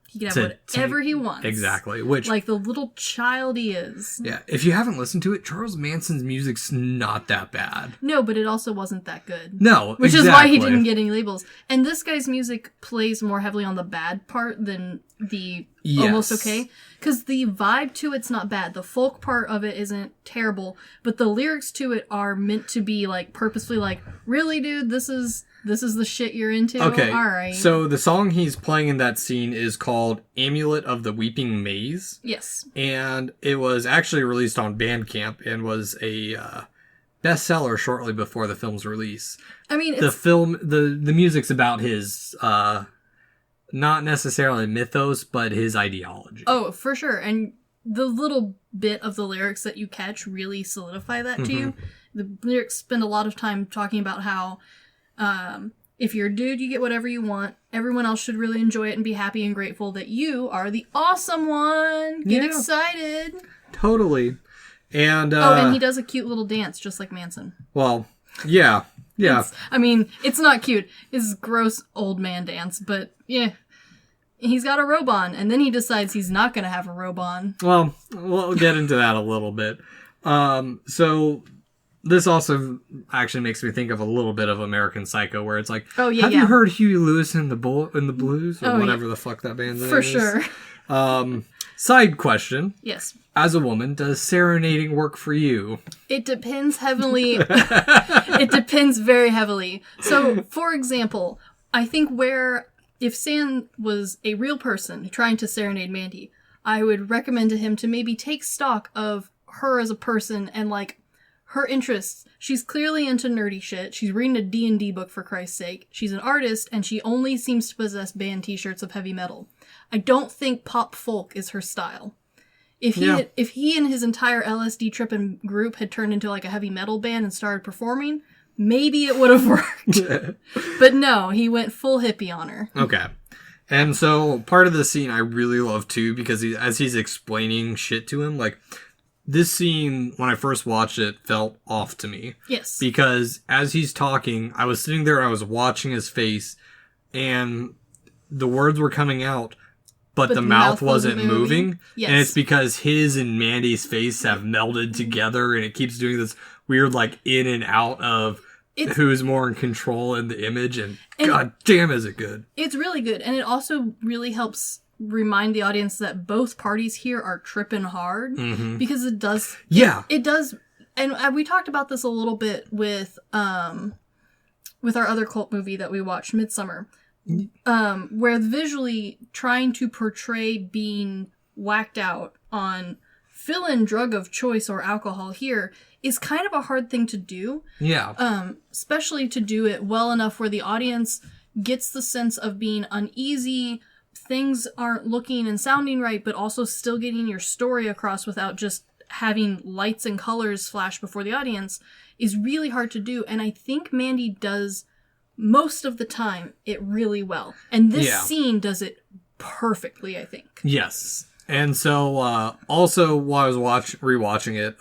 he can have whatever he wants. Exactly. Which, like the little child he is. Yeah. If you haven't listened to it, Charles Manson's music's not that bad. No, but it also wasn't that good. No, Which is why he didn't get any labels. And this guy's music plays more heavily on the bad part than the almost okay. Because the vibe to it's not bad. The folk part of it isn't terrible. But the lyrics to it are meant to be like purposefully like, really, dude, this is the shit you're into? Okay. All right. So the song he's playing in that scene is called Amulet of the Weeping Maze. Yes. And it was actually released on Bandcamp and was a bestseller shortly before the film's release. I mean, the music's about his not necessarily mythos, but his ideology. Oh, for sure. And the little bit of the lyrics that you catch really solidify that to you. The lyrics spend a lot of time talking about how if you're a dude, you get whatever you want. Everyone else should really enjoy it and be happy and grateful that you are the awesome one. Get excited. Totally. And and he does a cute little dance just like Manson. Well, yeah. Yeah. It's not cute. It's gross old man dance, but yeah. He's got a robe on, and then he decides he's not going to have a robe on. Well, we'll get into that a little bit. So this also actually makes me think of a little bit of American Psycho, where it's like, have you heard Huey Lewis in the Blues? Or whatever the fuck that band's name is? For sure. Side question. Yes. As a woman, does serenading work for you? It depends heavily. It depends very heavily. So, for example, I think if Sand was a real person trying to serenade Mandy, I would recommend to him to maybe take stock of her as a person and, like, her interests. She's clearly into nerdy shit. She's reading a D&D book, for Christ's sake. She's an artist, and she only seems to possess band t-shirts of heavy metal. I don't think pop folk is her style. If he and his entire LSD tripping group had turned into like a heavy metal band and started performing, maybe it would have worked. But no, he went full hippie on her. Okay. And so part of the scene I really love too, because as he's explaining shit to him, like this scene, when I first watched it, felt off to me. Yes. Because as he's talking, I was sitting there, I was watching his face, and the words were coming out, but the mouth wasn't moving. Yes. And it's because his and Mandy's face have melded together, and it keeps doing this weird, like, in and out of who's more in control in the image, and god damn is it good. It's really good, and it also really helps remind the audience that both parties here are tripping hard, because it does... Yeah. It does... And we talked about this a little bit with our other cult movie that we watched, Midsummer. Where visually trying to portray being whacked out on fill-in drug of choice or alcohol here is kind of a hard thing to do. Yeah. Especially to do it well enough where the audience gets the sense of being uneasy, things aren't looking and sounding right, but also still getting your story across without just having lights and colors flash before the audience is really hard to do. And I think Mandy does... most of the time, it really well. And this scene does it perfectly, I think. Yes. And so, also, while I was rewatching it,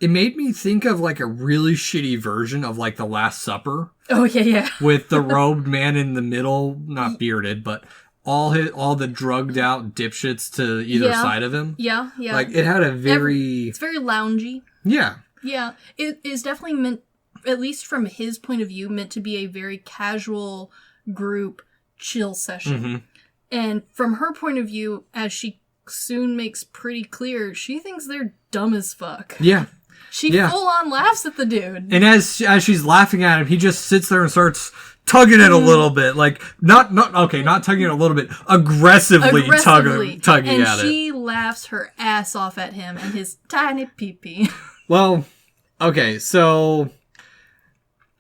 it made me think of, like, a really shitty version of, like, The Last Supper. Oh, yeah. With the robed man in the middle, not bearded, but all the drugged out dipshits to either side of him. Yeah. Like, it had a very... It's very loungy. Yeah. Yeah. It is definitely meant, at least from his point of view, meant to be a very casual group chill session. Mm-hmm. And from her point of view, as she soon makes pretty clear, she thinks they're dumb as fuck. Yeah. She full on laughs at the dude. And as she's laughing at him, he just sits there and starts tugging it a little bit. Like, not tugging it a little bit, aggressively tugging at it. And she laughs her ass off at him and his tiny pee-pee. Well, okay, so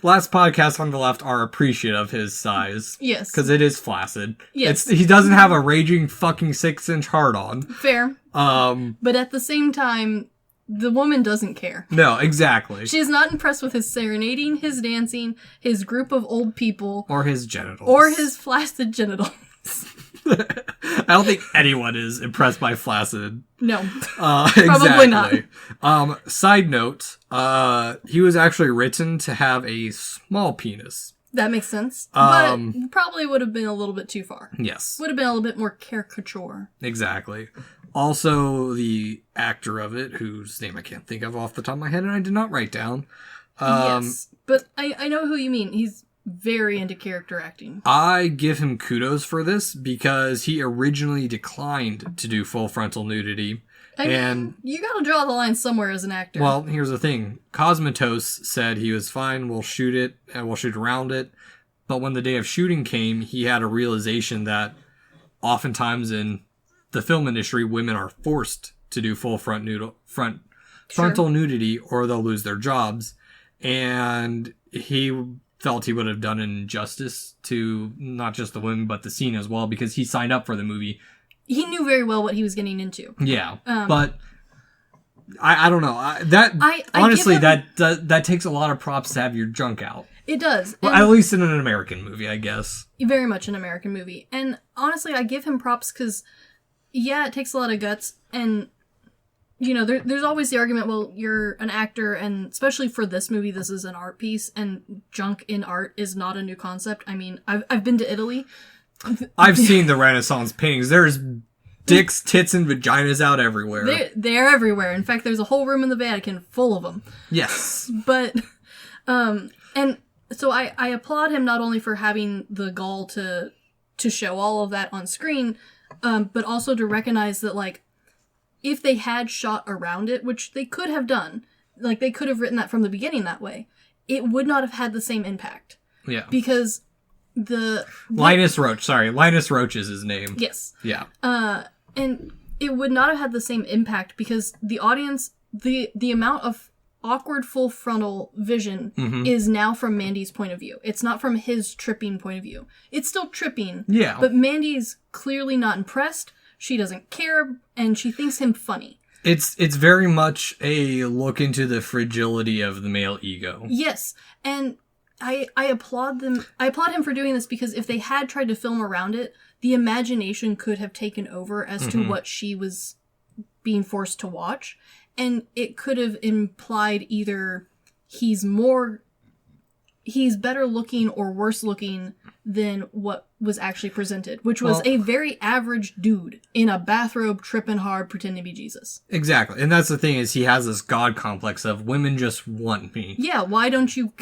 last podcast on the left are appreciative of his size. Yes. Because it is flaccid. Yes. He doesn't have a raging fucking 6-inch hard on. Fair. But at the same time, the woman doesn't care. No, exactly. She is not impressed with his serenading, his dancing, his group of old people. Or his genitals. Or his flaccid genitals. I don't think anyone is impressed by flaccid. No. Probably not. Side note, he was actually written to have a small penis. That makes sense. But probably would have been a little bit too far. Yes. Would have been a little bit more caricature. Exactly. Also, the actor of it, whose name I can't think of off the top of my head and I did not write down. Yes. But I know who you mean. He's very into character acting. I give him kudos for this because he originally declined to do full frontal nudity. And you gotta draw the line somewhere as an actor. Well, here's the thing. Cosmatos said he was fine, we'll shoot it, and we'll shoot around it. But when the day of shooting came, he had a realization oftentimes in the film industry, women are forced to do full frontal nudity or they'll lose their jobs. And he felt he would have done an injustice to not just the women, but the scene as well, because he signed up for the movie. He knew very well what he was getting into. Yeah, but I don't know. Honestly, that takes a lot of props to have your junk out. It does. Well, at least in an American movie, I guess. Very much an American movie. And honestly, I give him props because, it takes a lot of guts. And, there's always the argument, well, you're an actor, and especially for this movie, this is an art piece, and junk in art is not a new concept. I mean, I've been to Italy. I've seen the Renaissance paintings. There's dicks, tits, and vaginas out everywhere. They're everywhere. In fact, there's a whole room in the Vatican full of them. Yes. But, and so I applaud him not only for having the gall to show all of that on screen, but also to recognize that, like, if they had shot around it, which they could have done, like, they could have written that from the beginning that way, it would not have had the same impact. Yeah. Because Linus Roach is his name. Yes. Yeah. And it would not have had the same impact because the audience, the amount of awkward full frontal vision is now from Mandy's point of view. It's not from his tripping point of view. It's still tripping. Yeah. But Mandy's clearly not impressed. She doesn't care, and she thinks him funny. It's very much a look into the fragility of the male ego. Yes. And I applaud them. I applaud him for doing this because if they had tried to film around it, the imagination could have taken over as to what she was being forced to watch. And it could have implied either he's better looking or worse looking than what was actually presented, which was a very average dude in a bathrobe tripping hard pretending to be Jesus. Exactly. And that's the thing is he has this God complex of women just want me. Yeah, why don't you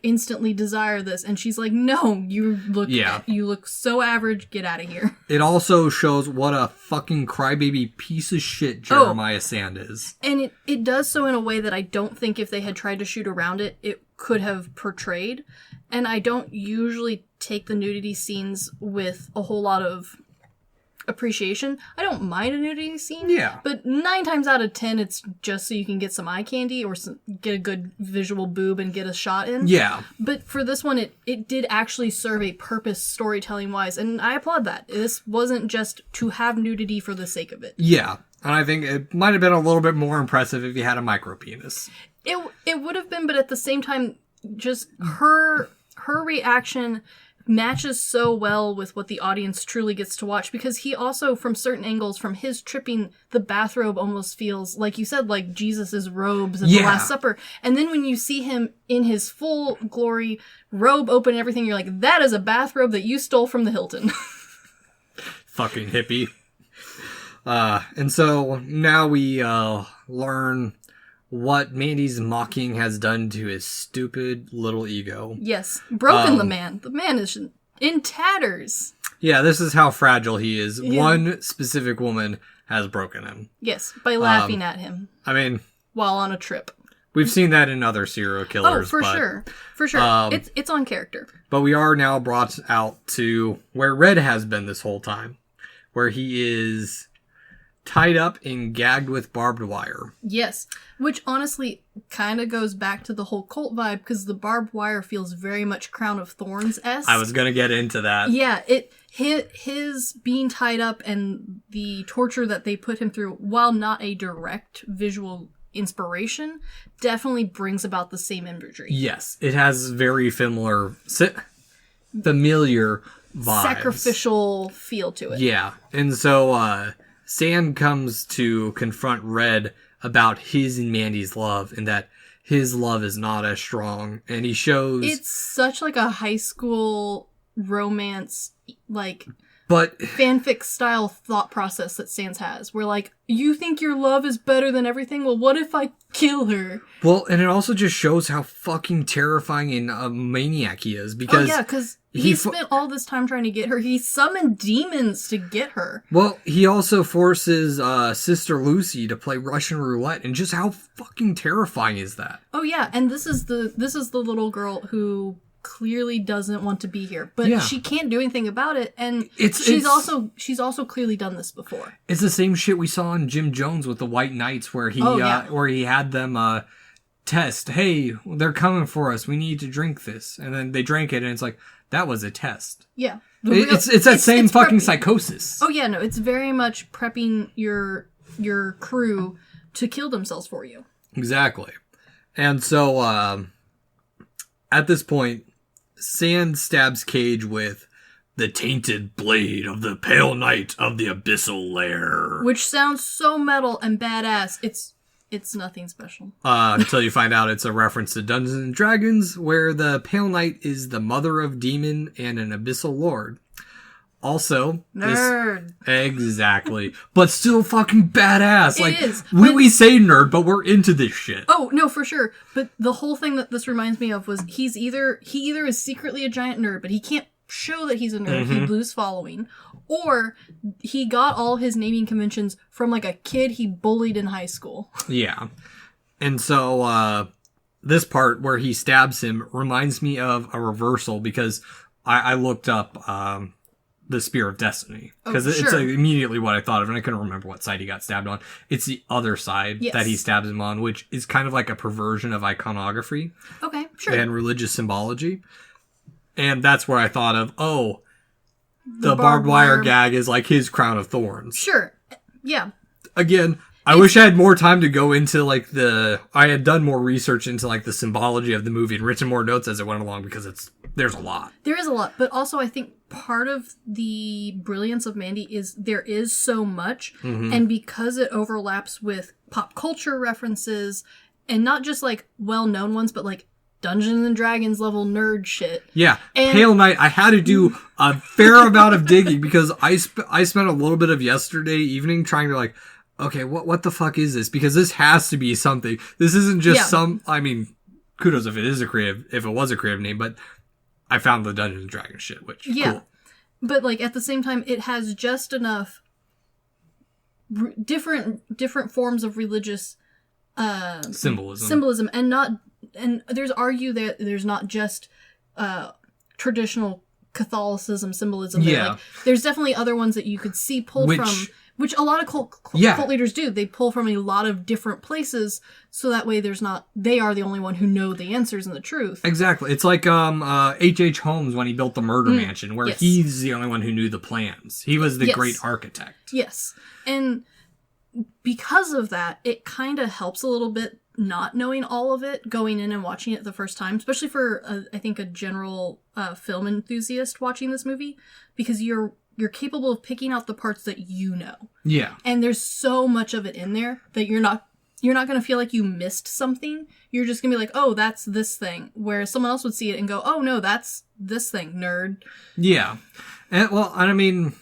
instantly desire this? And she's like, no, you look so average, get out of here. It also shows what a fucking crybaby piece of shit Jeremiah Sand is. And it does so in a way that I don't think if they had tried to shoot around it, it could have portrayed. And I don't usually take the nudity scenes with a whole lot of appreciation. I don't mind a nudity scene. Yeah. But 9 times out of 10, it's just so you can get some eye candy or get a good visual boob and get a shot in. Yeah. But for this one, it did actually serve a purpose storytelling-wise, and I applaud that. This wasn't just to have nudity for the sake of it. Yeah. And I think it might have been a little bit more impressive if you had a micro penis. It would have been, but at the same time, just her reaction matches so well with what the audience truly gets to watch, because he also, from certain angles, from his tripping, the bathrobe almost feels, like you said, like Jesus' robes at the Last Supper. And then when you see him in his full glory, robe open and everything, you're like, that is a bathrobe that you stole from the Hilton. fucking hippie. And so now we learn what Mandy's mocking has done to his stupid little ego. Yes. Broken the man. The man is in tatters. Yeah, this is how fragile he is. Yeah. One specific woman has broken him. Yes, by laughing at him. I mean... while on a trip. We've seen that in other serial killers. Oh, for sure. For sure. It's on character. But we are now brought out to where Red has been this whole time. Where he is tied up and gagged with barbed wire. Yes. Which honestly kind of goes back to the whole cult vibe, because the barbed wire feels very much Crown of Thorns-esque. I was going to get into that. Yeah, his being tied up and the torture that they put him through, while not a direct visual inspiration, definitely brings about the same imagery. Yes, it has very familiar vibes. Sacrificial feel to it. Yeah, and so Sand comes to confront Red about his and Mandy's love, and that his love is not as strong, and he shows... It's such like a high school romance, like... but fanfic style thought process that Sans has, where like, you think your love is better than everything? Well, what if I kill her? Well, and it also just shows how fucking terrifying and a maniac he is, because... Oh yeah, because he spent all this time trying to get her. He summoned demons to get her. Well, he also forces Sister Lucy to play Russian roulette, and just how fucking terrifying is that? Oh yeah, and this is the little girl who clearly doesn't want to be here, but she can't do anything about it, and she's also clearly done this before. It's the same shit we saw in Jim Jones with the White Knights, where he had them test, hey, they're coming for us, we need to drink this, and then they drank it, and it's like, that was a test. Yeah, it's that same fucking psychosis. Oh yeah, no, it's very much prepping your crew to kill themselves for you. Exactly. And so at this point, Sand stabs Cage with the tainted blade of the pale knight of the abyssal lair. Which sounds so metal and badass. It's nothing special. Until you find out it's a reference to Dungeons and Dragons, where the pale knight is the mother of demon and an abyssal lord. Also, nerd. Exactly. But still fucking badass. It is. We say nerd, but we're into this shit. Oh, no, for sure. But the whole thing that this reminds me of was he either is secretly a giant nerd, but he can't show that he's a nerd. Mm-hmm. He'd lose following. Or he got all his naming conventions from like a kid he bullied in high school. Yeah. And so this part where he stabs him reminds me of a reversal, because I looked up the Spear of Destiny, because it's like immediately what I thought of, and I couldn't remember what side he got stabbed on. It's the other side that he stabs him on, which is kind of like a perversion of iconography. Okay, sure. And religious symbology. And that's where I thought of, the barbed wire gag is like his crown of thorns. Sure. Yeah. Again, I wish I had more time to go into like I had done more research into like the symbology of the movie and written more notes as it went along, because there's a lot. There is a lot, but also I think part of the brilliance of Mandy is there is so much, and because it overlaps with pop culture references, and not just like well-known ones, but like Dungeons and Dragons level nerd shit. Yeah, and Pale Knight, I had to do a fair amount of digging, because I spent a little bit of yesterday evening trying to like, okay, what the fuck is this? Because this has to be something. This isn't just I mean, kudos if it was a creative name, but I found the Dungeons and Dragons shit, which cool. But like at the same time, it has just enough different forms of religious symbolism, and there's not just traditional Catholicism symbolism. Yeah, like, there's definitely other ones that you could see pulled from. Which a lot of cult leaders do. They pull from a lot of different places, so that way they are the only one who know the answers and the truth. Exactly. It's like H.H. Holmes when he built the murder mansion, where he's the only one who knew the plans. He was the great architect. Yes. And because of that, it kind of helps a little bit not knowing all of it, going in and watching it the first time, especially for, I think, a general film enthusiast watching this movie, because you're capable of picking out the parts that you know. Yeah. And there's so much of it in there that you're not going to feel like you missed something. You're just going to be like, oh, that's this thing. Whereas someone else would see it and go, oh, no, that's this thing, nerd. Yeah. And, well, I mean,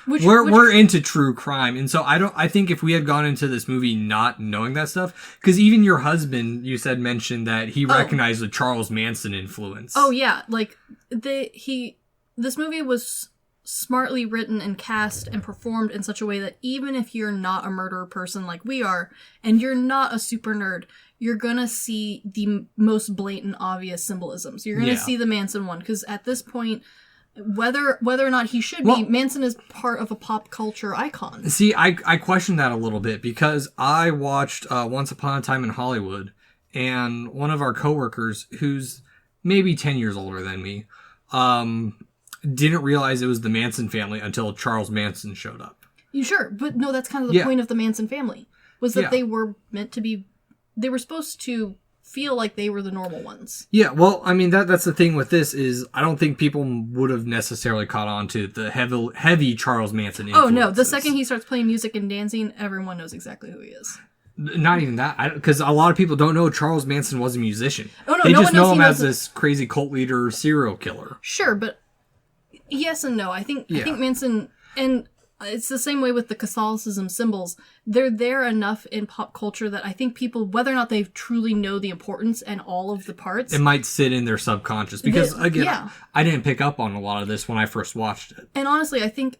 We're into true crime, and so I think if we had gone into this movie not knowing that stuff, because even your husband, you said, mentioned that he recognized the Charles Manson influence. Oh yeah, like this movie was smartly written and cast and performed in such a way that even if you're not a murderer person like we are, and you're not a super nerd, you're gonna see the most blatant, obvious symbolisms. You're gonna see the Manson one, because at this point, whether or not he should be, Manson is part of a pop culture icon. See, I question that a little bit, because I watched Once Upon a Time in Hollywood, and one of our coworkers, who's maybe 10 years older than me, didn't realize it was the Manson family until Charles Manson showed up. You sure? But no, that's kind of the point of the Manson family, was that they were meant to be, they were supposed to feel like they were the normal ones. Yeah, well, I mean, that's the thing with this is I don't think people would have necessarily caught on to the heavy Charles Manson influences. Oh, no. The second he starts playing music and dancing, everyone knows exactly who he is. Not even that, because a lot of people don't know Charles Manson was a musician. Oh, no, they no just one know him as knows this crazy cult leader, serial killer. Sure, but yes and no. I think Manson, and it's the same way with the Catholicism symbols. They're there enough in pop culture that I think people, whether or not they truly know the importance and all of the parts, it might sit in their subconscious. Because I didn't pick up on a lot of this when I first watched it. And honestly, I think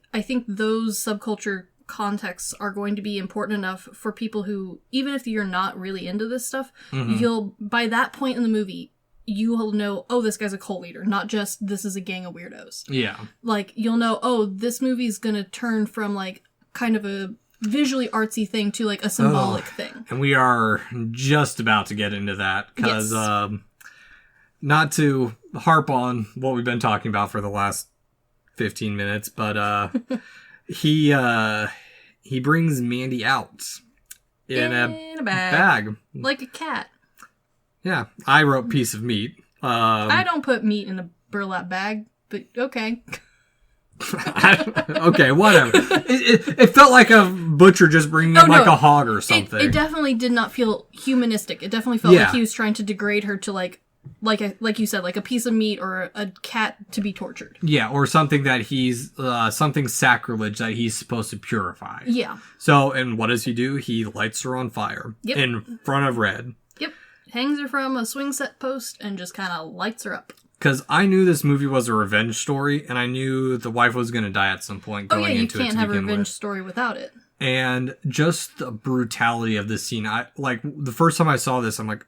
those subculture contexts are going to be important enough for people who, even if you're not really into this stuff, you'll, by that point in the movie, you will know, oh, this guy's a cult leader, not just this is a gang of weirdos. Yeah. Like, you'll know, oh, this movie's gonna turn from, like, kind of a visually artsy thing to, like, a symbolic thing. And we are just about to get into that, because, not to harp on what we've been talking about for the last 15 minutes, but, he brings Mandy out in a bag. Like a cat. Yeah, I wrote piece of meat. I don't put meat in a burlap bag, but okay. Okay, whatever. It felt like a butcher just bringing in like a hog or something. It definitely did not feel humanistic. It definitely felt like he was trying to degrade her to like you said, like a piece of meat or a cat to be tortured. Yeah, or something that he's something sacrilege that he's supposed to purify. Yeah. So, and what does he do? He lights her on fire in front of Red. Yep. Hangs her from a swing set post and just kind of lights her up. Because I knew this movie was a revenge story, and I knew the wife was going to die at some point going into it to begin with. You can't have a revenge story without it. And just the brutality of this scene. The first time I saw this, I'm like,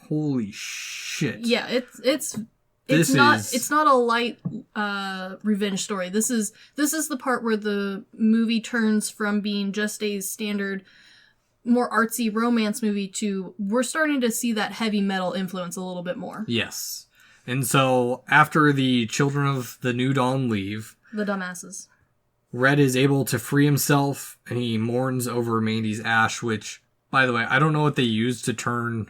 holy shit. Yeah, it's not a light revenge story. This is the part where the movie turns from being just a standard, more artsy romance movie to we're starting to see that heavy metal influence a little bit more. Yes. And so after the children of the New Dawn leave, the dumbasses, Red is able to free himself and he mourns over Mandy's ash, which, by the way, I don't know what they used to turn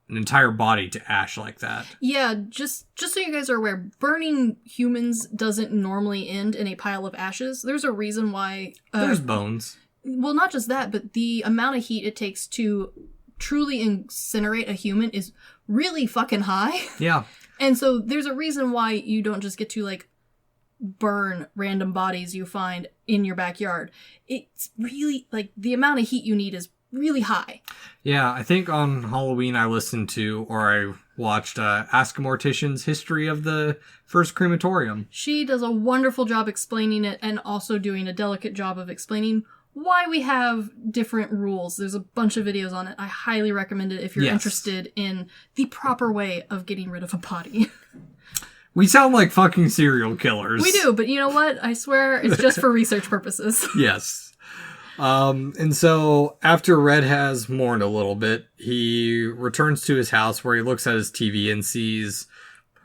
an entire body to ash like that. Yeah, just so you guys are aware, burning humans doesn't normally end in a pile of ashes. There's a reason why. There's bones. Well, not just that, but the amount of heat it takes to truly incinerate a human is really fucking high. Yeah. And so there's a reason why you don't just get to, like, burn random bodies you find in your backyard. It's really, like, the amount of heat you need is really high. Yeah, I think on Halloween I listened to, or I watched Ask a Mortician's history of the first crematorium. She does a wonderful job explaining it and also doing a delicate job of explaining why we have different rules. There's a bunch of videos on it. I highly recommend it if you're interested in the proper way of getting rid of a body. We sound like fucking serial killers. We do, but you know what? I swear it's just for research purposes. Yes. And so after Red has mourned a little bit, he returns to his house where he looks at his TV and sees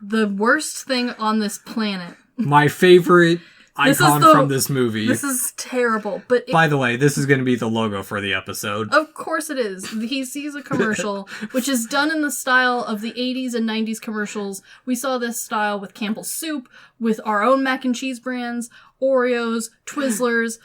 the worst thing on this planet. My favorite icon from this movie. This is terrible. But by the way, this is going to be the logo for the episode. Of course it is. He sees a commercial, which is done in the style of the 80s and 90s commercials. We saw this style with Campbell's Soup, with our own mac and cheese brands, Oreos, Twizzlers,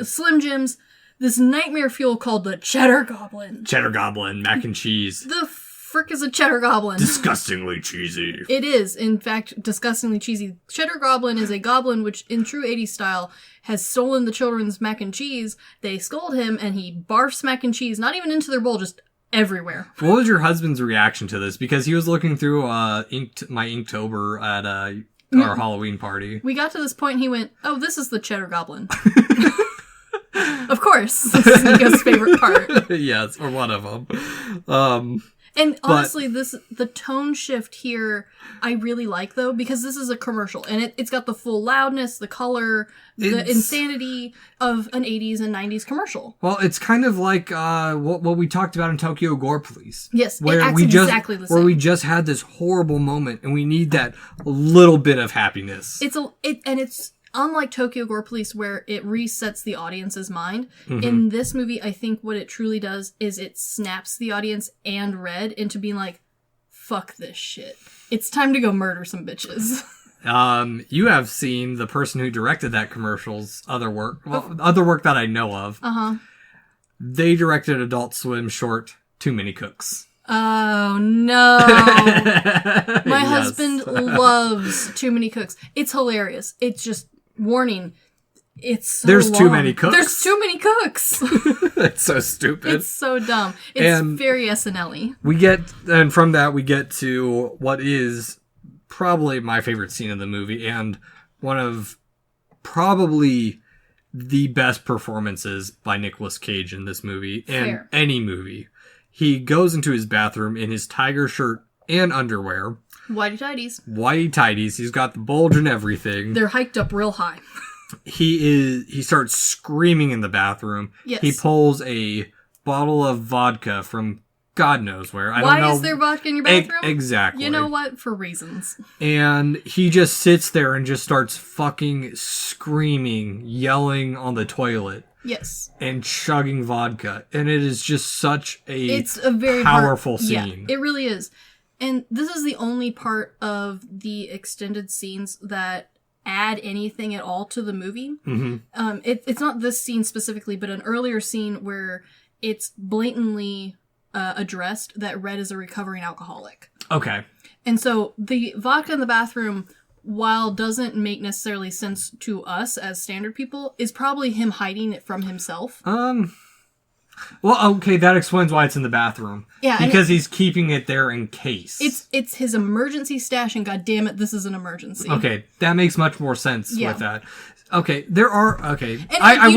Slim Jims, this nightmare fuel called the Cheddar Goblin. Cheddar Goblin, mac and cheese. The frick is a cheddar goblin? Disgustingly cheesy. It is, in fact, disgustingly cheesy. Cheddar goblin is a goblin which, in true 80s style, has stolen the children's mac and cheese. They scold him, and he barfs mac and cheese, not even into their bowl, just everywhere. What was your husband's reaction to this? Because he was looking through my Inktober at our Halloween party. We got to this point, and he went, "Oh, this is the cheddar goblin." Of course, this is Nico's favorite part. Yes, or one of them. And honestly, the tone shift here, I really like, though, because this is a commercial, and it's got the full loudness, the color, the insanity of an 80s and 90s commercial. Well, it's kind of like what we talked about in Tokyo Gore Police. Yes, where it acts exactly the same. Where we just had this horrible moment, and we need that little bit of happiness. It's unlike Tokyo Gore Police, where it resets the audience's mind. In this movie, I think what it truly does is it snaps the audience and Red into being like, fuck this shit. It's time to go murder some bitches. You have seen the person who directed that commercial's other work. Well, other work that I know of. Uh-huh. They directed Adult Swim short, Too Many Cooks. Oh, no. My husband loves Too Many Cooks. It's hilarious. It's just, warning, there's too many cooks. There's too many cooks. It's so stupid. It's so dumb. It's very SNL-y. And from that we get to what is probably my favorite scene in the movie, and one of probably the best performances by Nicolas Cage in this movie, and any movie. He goes into his bathroom in his tiger shirt and underwear. Whitey tighties. Whitey tighties. He's got the bulge and everything. They're hiked up real high. He starts screaming in the bathroom. Yes. He pulls a bottle of vodka from God knows where. I don't know. Why is there vodka in your bathroom? Exactly. You know what? For reasons. And he just sits there and just starts fucking screaming, yelling on the toilet. Yes. And chugging vodka. And it is just such it's a very powerful scene. Yeah, it really is. And this is the only part of the extended scenes that add anything at all to the movie. Mm-hmm. It's not this scene specifically, but an earlier scene where it's blatantly addressed that Red is a recovering alcoholic. Okay. And so the vodka in the bathroom, while doesn't make necessarily sense to us as standard people, is probably him hiding it from himself. Well, okay, that explains why it's in the bathroom. Yeah, because he's keeping it there in case. It's his emergency stash, and goddammit, this is an emergency. Okay, that makes much more sense with that. Okay, and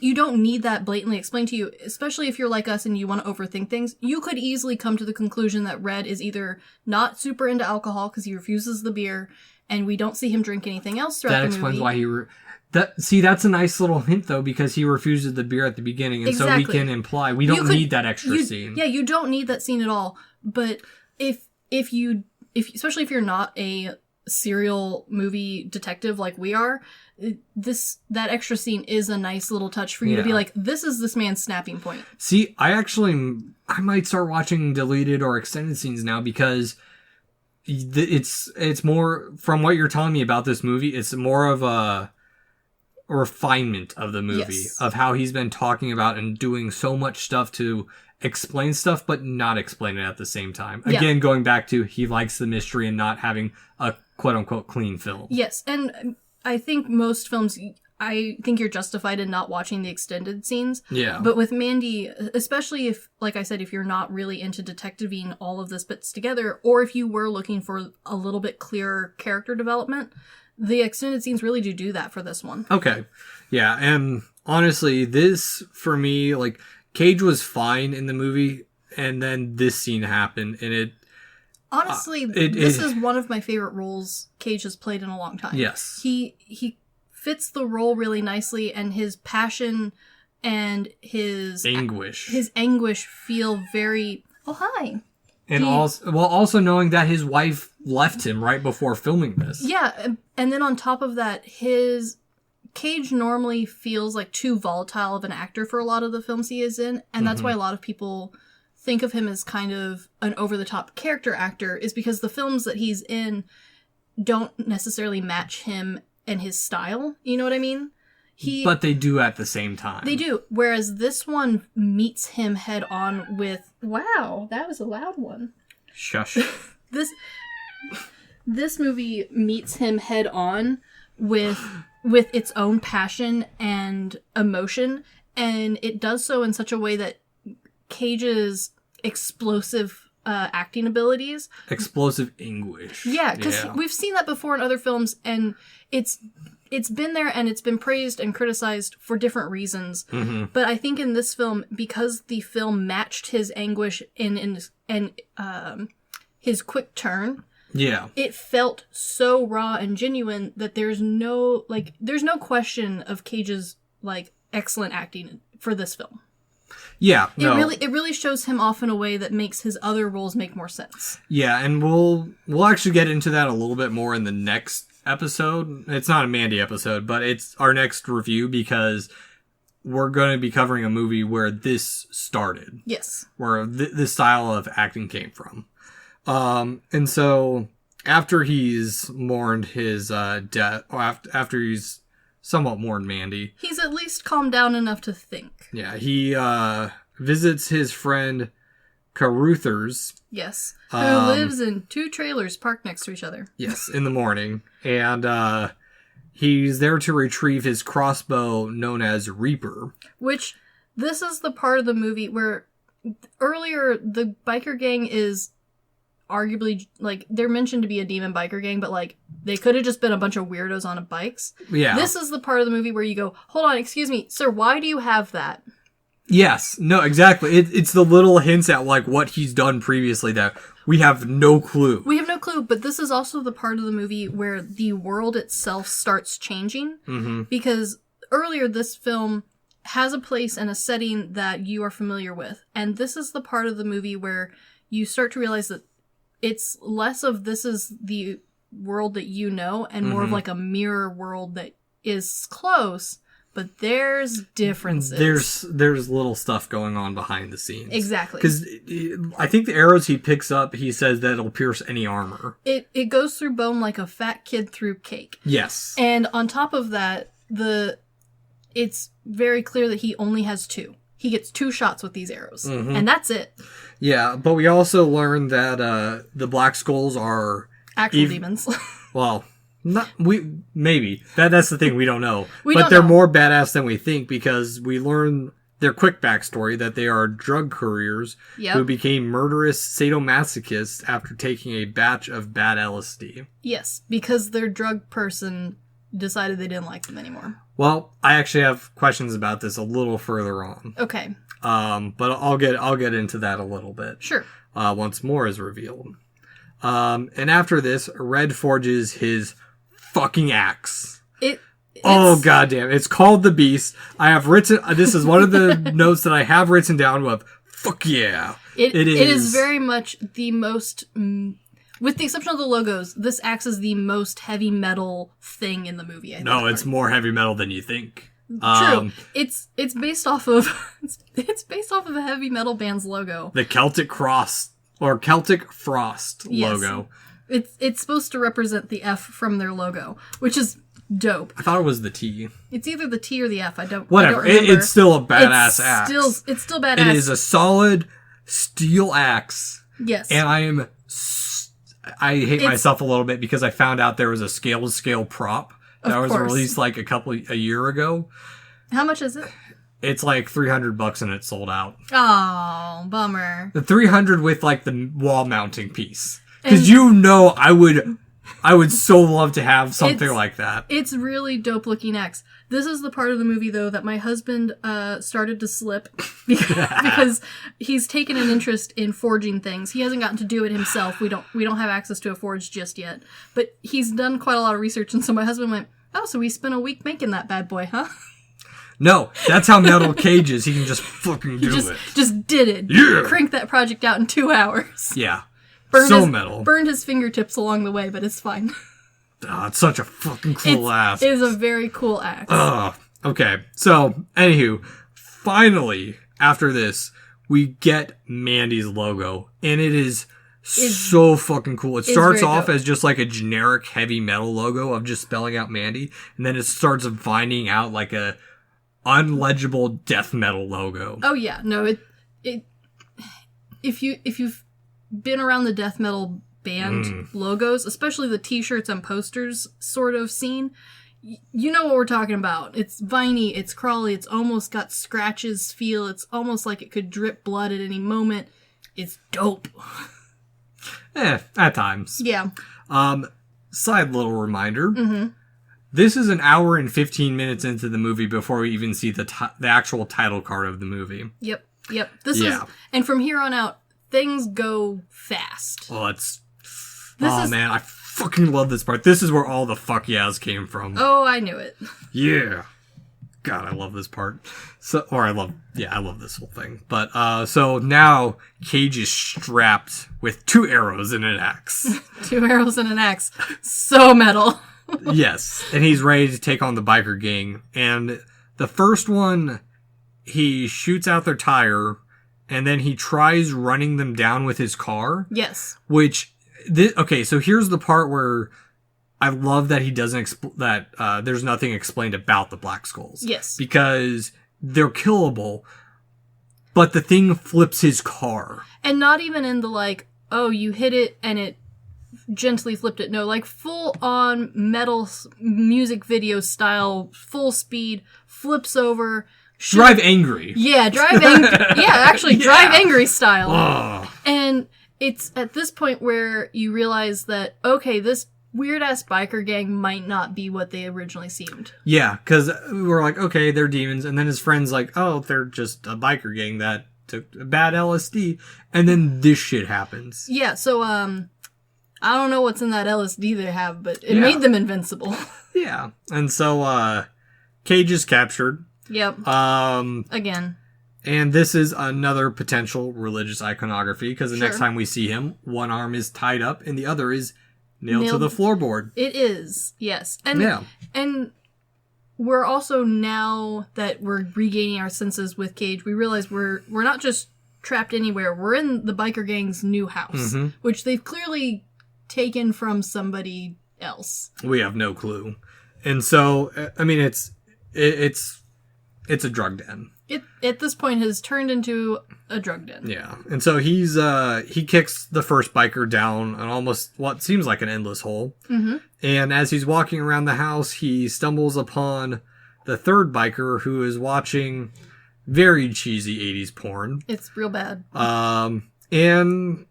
you don't need that blatantly explained to you, especially if you're like us and you want to overthink things. You could easily come to the conclusion that Red is either not super into alcohol because he refuses the beer, and we don't see him drink anything else throughout the movie. That explains why he... that's a nice little hint, though, because he refuses the beer at the beginning, and so we can imply we don't need that extra scene. Yeah, you don't need that scene at all. But if especially if you're not a serial movie detective like we are, that extra scene is a nice little touch for you to be like, this is this man's snapping point. See, I might start watching deleted or extended scenes now, because it's more, from what you're telling me about this movie, it's more of a refinement of the movie, of how he's been talking about and doing so much stuff to explain stuff but not explain it at the same time. Again, going back to he likes the mystery and not having a quote-unquote clean film. Yes, and I think most films, I think you're justified in not watching the extended scenes. Yeah. But with Mandy, especially if, like I said, if you're not really into detectiving all of this bits together, or if you were looking for a little bit clearer character development, the extended scenes really do that for this one. Okay. Yeah, and honestly, this, for me, like, Cage was fine in the movie, and then this scene happened, and it... Honestly, this is one of my favorite roles Cage has played in a long time. Yes. He fits the role really nicely, and his passion and his... His anguish feel very... Oh, hi. And also knowing that his wife left him right before filming this. Yeah, and then on top of that, Cage normally feels like too volatile of an actor for a lot of the films he is in, and that's why a lot of people think of him as kind of an over-the-top character actor, is because the films that he's in don't necessarily match him and his style, you know what I mean? But they do at the same time. They do, whereas this one meets him head on with... Wow, that was a loud one. Shush. This movie meets him head on with its own passion and emotion, and it does so in such a way that Cage's explosive acting abilities, explosive anguish. Yeah, because we've seen that before in other films, and it's been there and it's been praised and criticized for different reasons. Mm-hmm. But I think in this film, because the film matched his anguish and his quick turn, it felt so raw and genuine that there's no question of Cage's excellent acting for this film. Yeah, no. It really shows him off in a way that makes his other roles make more sense. Yeah, and we'll actually get into that a little bit more in the next episode. It's not a Mandy episode, but it's our next review because we're going to be covering a movie where this started. Yes. Where this style of acting came from. And so after he's mourned his death, or after he's somewhat mourned Mandy, he's at least calmed down enough to think. Yeah, he visits his friend Caruthers. Yes, who lives in 2 trailers parked next to each other. Yes, in the morning. And he's there to retrieve his crossbow known as Reaper. Which, this is the part of the movie where earlier the biker gang is arguably, they're mentioned to be a demon biker gang, but they could have just been a bunch of weirdos on bikes. Yeah. This is the part of the movie where you go, hold on, excuse me, sir, why do you have that? Yes. No, exactly. It's the little hints at what he's done previously that we have no clue. We have no clue, but this is also the part of the movie where the world itself starts changing. Mm-hmm. Because earlier this film has a place and a setting that you are familiar with. And this is the part of the movie where you start to realize that it's less of this is the world that you know and more of a mirror world that is close, but there's differences. There's little stuff going on behind the scenes. Exactly. Because I think the arrows he picks up, he says that it'll pierce any armor. It goes through bone like a fat kid through cake. Yes. And on top of that, it's very clear that he only has 2. He gets 2 shots with these arrows. Mm-hmm. And that's it. Yeah, but we also learned that the Black Skulls are actual demons. Well, maybe that's the thing, we don't know. But they're more badass than we think because we learn their quick backstory that they are drug couriers who became murderous sadomasochists after taking a batch of bad LSD. Yes, because their drug person decided they didn't like them anymore. Well, I actually have questions about this a little further on. Okay. But I'll get into that a little bit. Sure. Once more is revealed. And after this, Red forges his fucking axe. Oh goddamn! It's called the Beast. I have written. This is one of the notes that I have written down. Of fuck yeah! It is very much the most. With the exception of the logos, this axe is the most heavy metal thing in the movie. No, it's more heavy metal than you think. True. It's based off of a heavy metal band's logo. The Celtic Cross or Celtic Frost logo. It's supposed to represent the F from their logo, which is dope. I thought it was the T. It's either the T or the F. Whatever. It's still a badass axe. It's still badass. It is a solid steel axe. Yes. And I hate myself a little bit because I found out there was a scale prop that was released a year ago. How much is it? It's $300 and it's sold out. Oh, bummer. The 300 with the wall mounting piece. Because I would so love to have something like that. It's really dope looking axe. This is the part of the movie though that my husband started to slip because he's taken an interest in forging things. He hasn't gotten to do it himself. We don't have access to a forge just yet. But he's done quite a lot of research, and so my husband went, "Oh, so we spent a week making that bad boy, huh?" No, that's how Metal Cage is. He can just fucking do it. Just did it. Yeah. Cranked that project out in 2 hours. Yeah. Metal. Burned his fingertips along the way, but it's fine. Oh, it's such a fucking cool axe. It is a very cool axe. Okay. So, anywho, finally, after this, we get Mandy's logo, and it is so fucking cool. It starts off as just a generic heavy metal logo of just spelling out Mandy, and then it starts finding out a unlegible death metal logo. Oh yeah, no, if you've been around the death metal band logos, especially the t-shirts and posters sort of scene, you know what we're talking about. It's viney, it's crawly, it's almost got scratches feel, it's almost like it could drip blood at any moment. It's dope. At times. Yeah. Side little reminder. This is an hour and 15 minutes into the movie before we even see the actual title card of the movie. Yep. This is, and from here on out, things go fast. Well, man, I fucking love this part. This is where all the fuck yeahs came from. Oh, I knew it. Yeah. God, I love this part. I love this whole thing. But, so now Cage is strapped with 2 arrows and an axe. 2 arrows and an axe. So metal. Yes. And he's ready to take on the biker gang. And the first one, he shoots out their tire, and then he tries running them down with his car. Yes. Okay, so here's the part where I love that he doesn't there's nothing explained about the Black Skulls. Yes. Because they're killable, but the thing flips his car. And not even in the you hit it and it gently flipped it. No, full on metal music video style, full speed, flips over. Drive angry. Yeah, drive angry. Yeah, actually, drive angry style. Oh. And it's at this point where you realize that, okay, this weird-ass biker gang might not be what they originally seemed. Yeah, because we're like, okay, they're demons. And then his friend's like, oh, they're just a biker gang that took bad LSD. And then this shit happens. Yeah, so, I don't know what's in that LSD they have, but it made them invincible. Yeah. And so, Cage is captured. Yep. Again. And this is another potential religious iconography, because the next time we see him, one arm is tied up and the other is nailed to the floorboard. It is, yes. And we're also, now that we're regaining our senses with Cage, we realize we're not just trapped anywhere. We're in the biker gang's new house, which they've clearly taken from somebody else. We have no clue. And so, I mean, it's a drug den. It at this point has turned into a drug den. Yeah. And so he kicks the first biker down an almost what seems like an endless hole. And as he's walking around the house, he stumbles upon the third biker, who is watching very cheesy 80s porn. It's real bad. And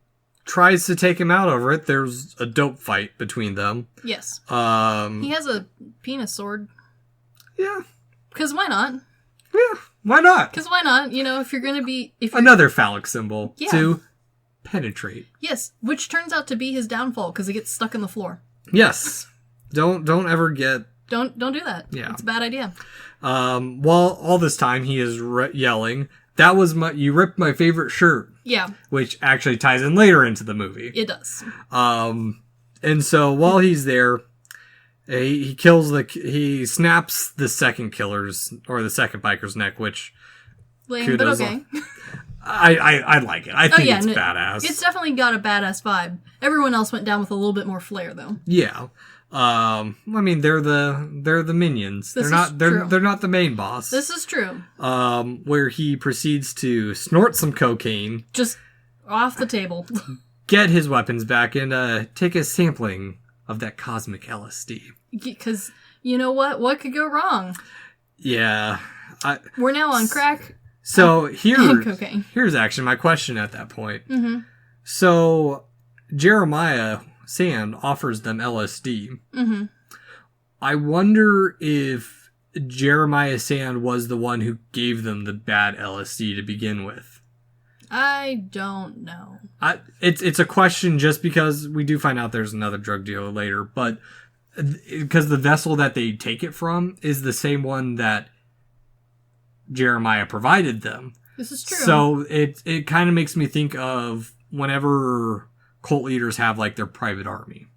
tries to take him out over it. There's a dope fight between them. Yes. He has a penis sword. Yeah. Because why not? Yeah, why not? Because why not? You know, if you're going to be... Another phallic symbol to penetrate. Yes, which turns out to be his downfall, because he gets stuck in the floor. Yes. Don't ever get... Don't do that. Yeah. It's a bad idea. While all this time he is yelling, that was you ripped my favorite shirt. Yeah. Which actually ties in later into the movie. It does. And so while he's there... He snaps the second biker's neck, which lame, but okay. I like it. I think it's badass. It's definitely got a badass vibe. Everyone else went down with a little bit more flair, though. Yeah. I mean, they're the minions. They're not the main boss. This is true. Where he proceeds to snort some cocaine, just off the table, get his weapons back, and take a sampling of that cosmic LSD. Because, you know what? What could go wrong? Yeah. We're now on crack. So cocaine. Here's actually my question at that point. So Jeremiah Sand offers them LSD. I wonder if Jeremiah Sand was the one who gave them the bad LSD to begin with. I don't know. It's a question just because we do find out there's another drug dealer later, but because the vessel that they take it from is the same one that Jeremiah provided them. This is true. So it kind of makes me think of whenever cult leaders have like their private army.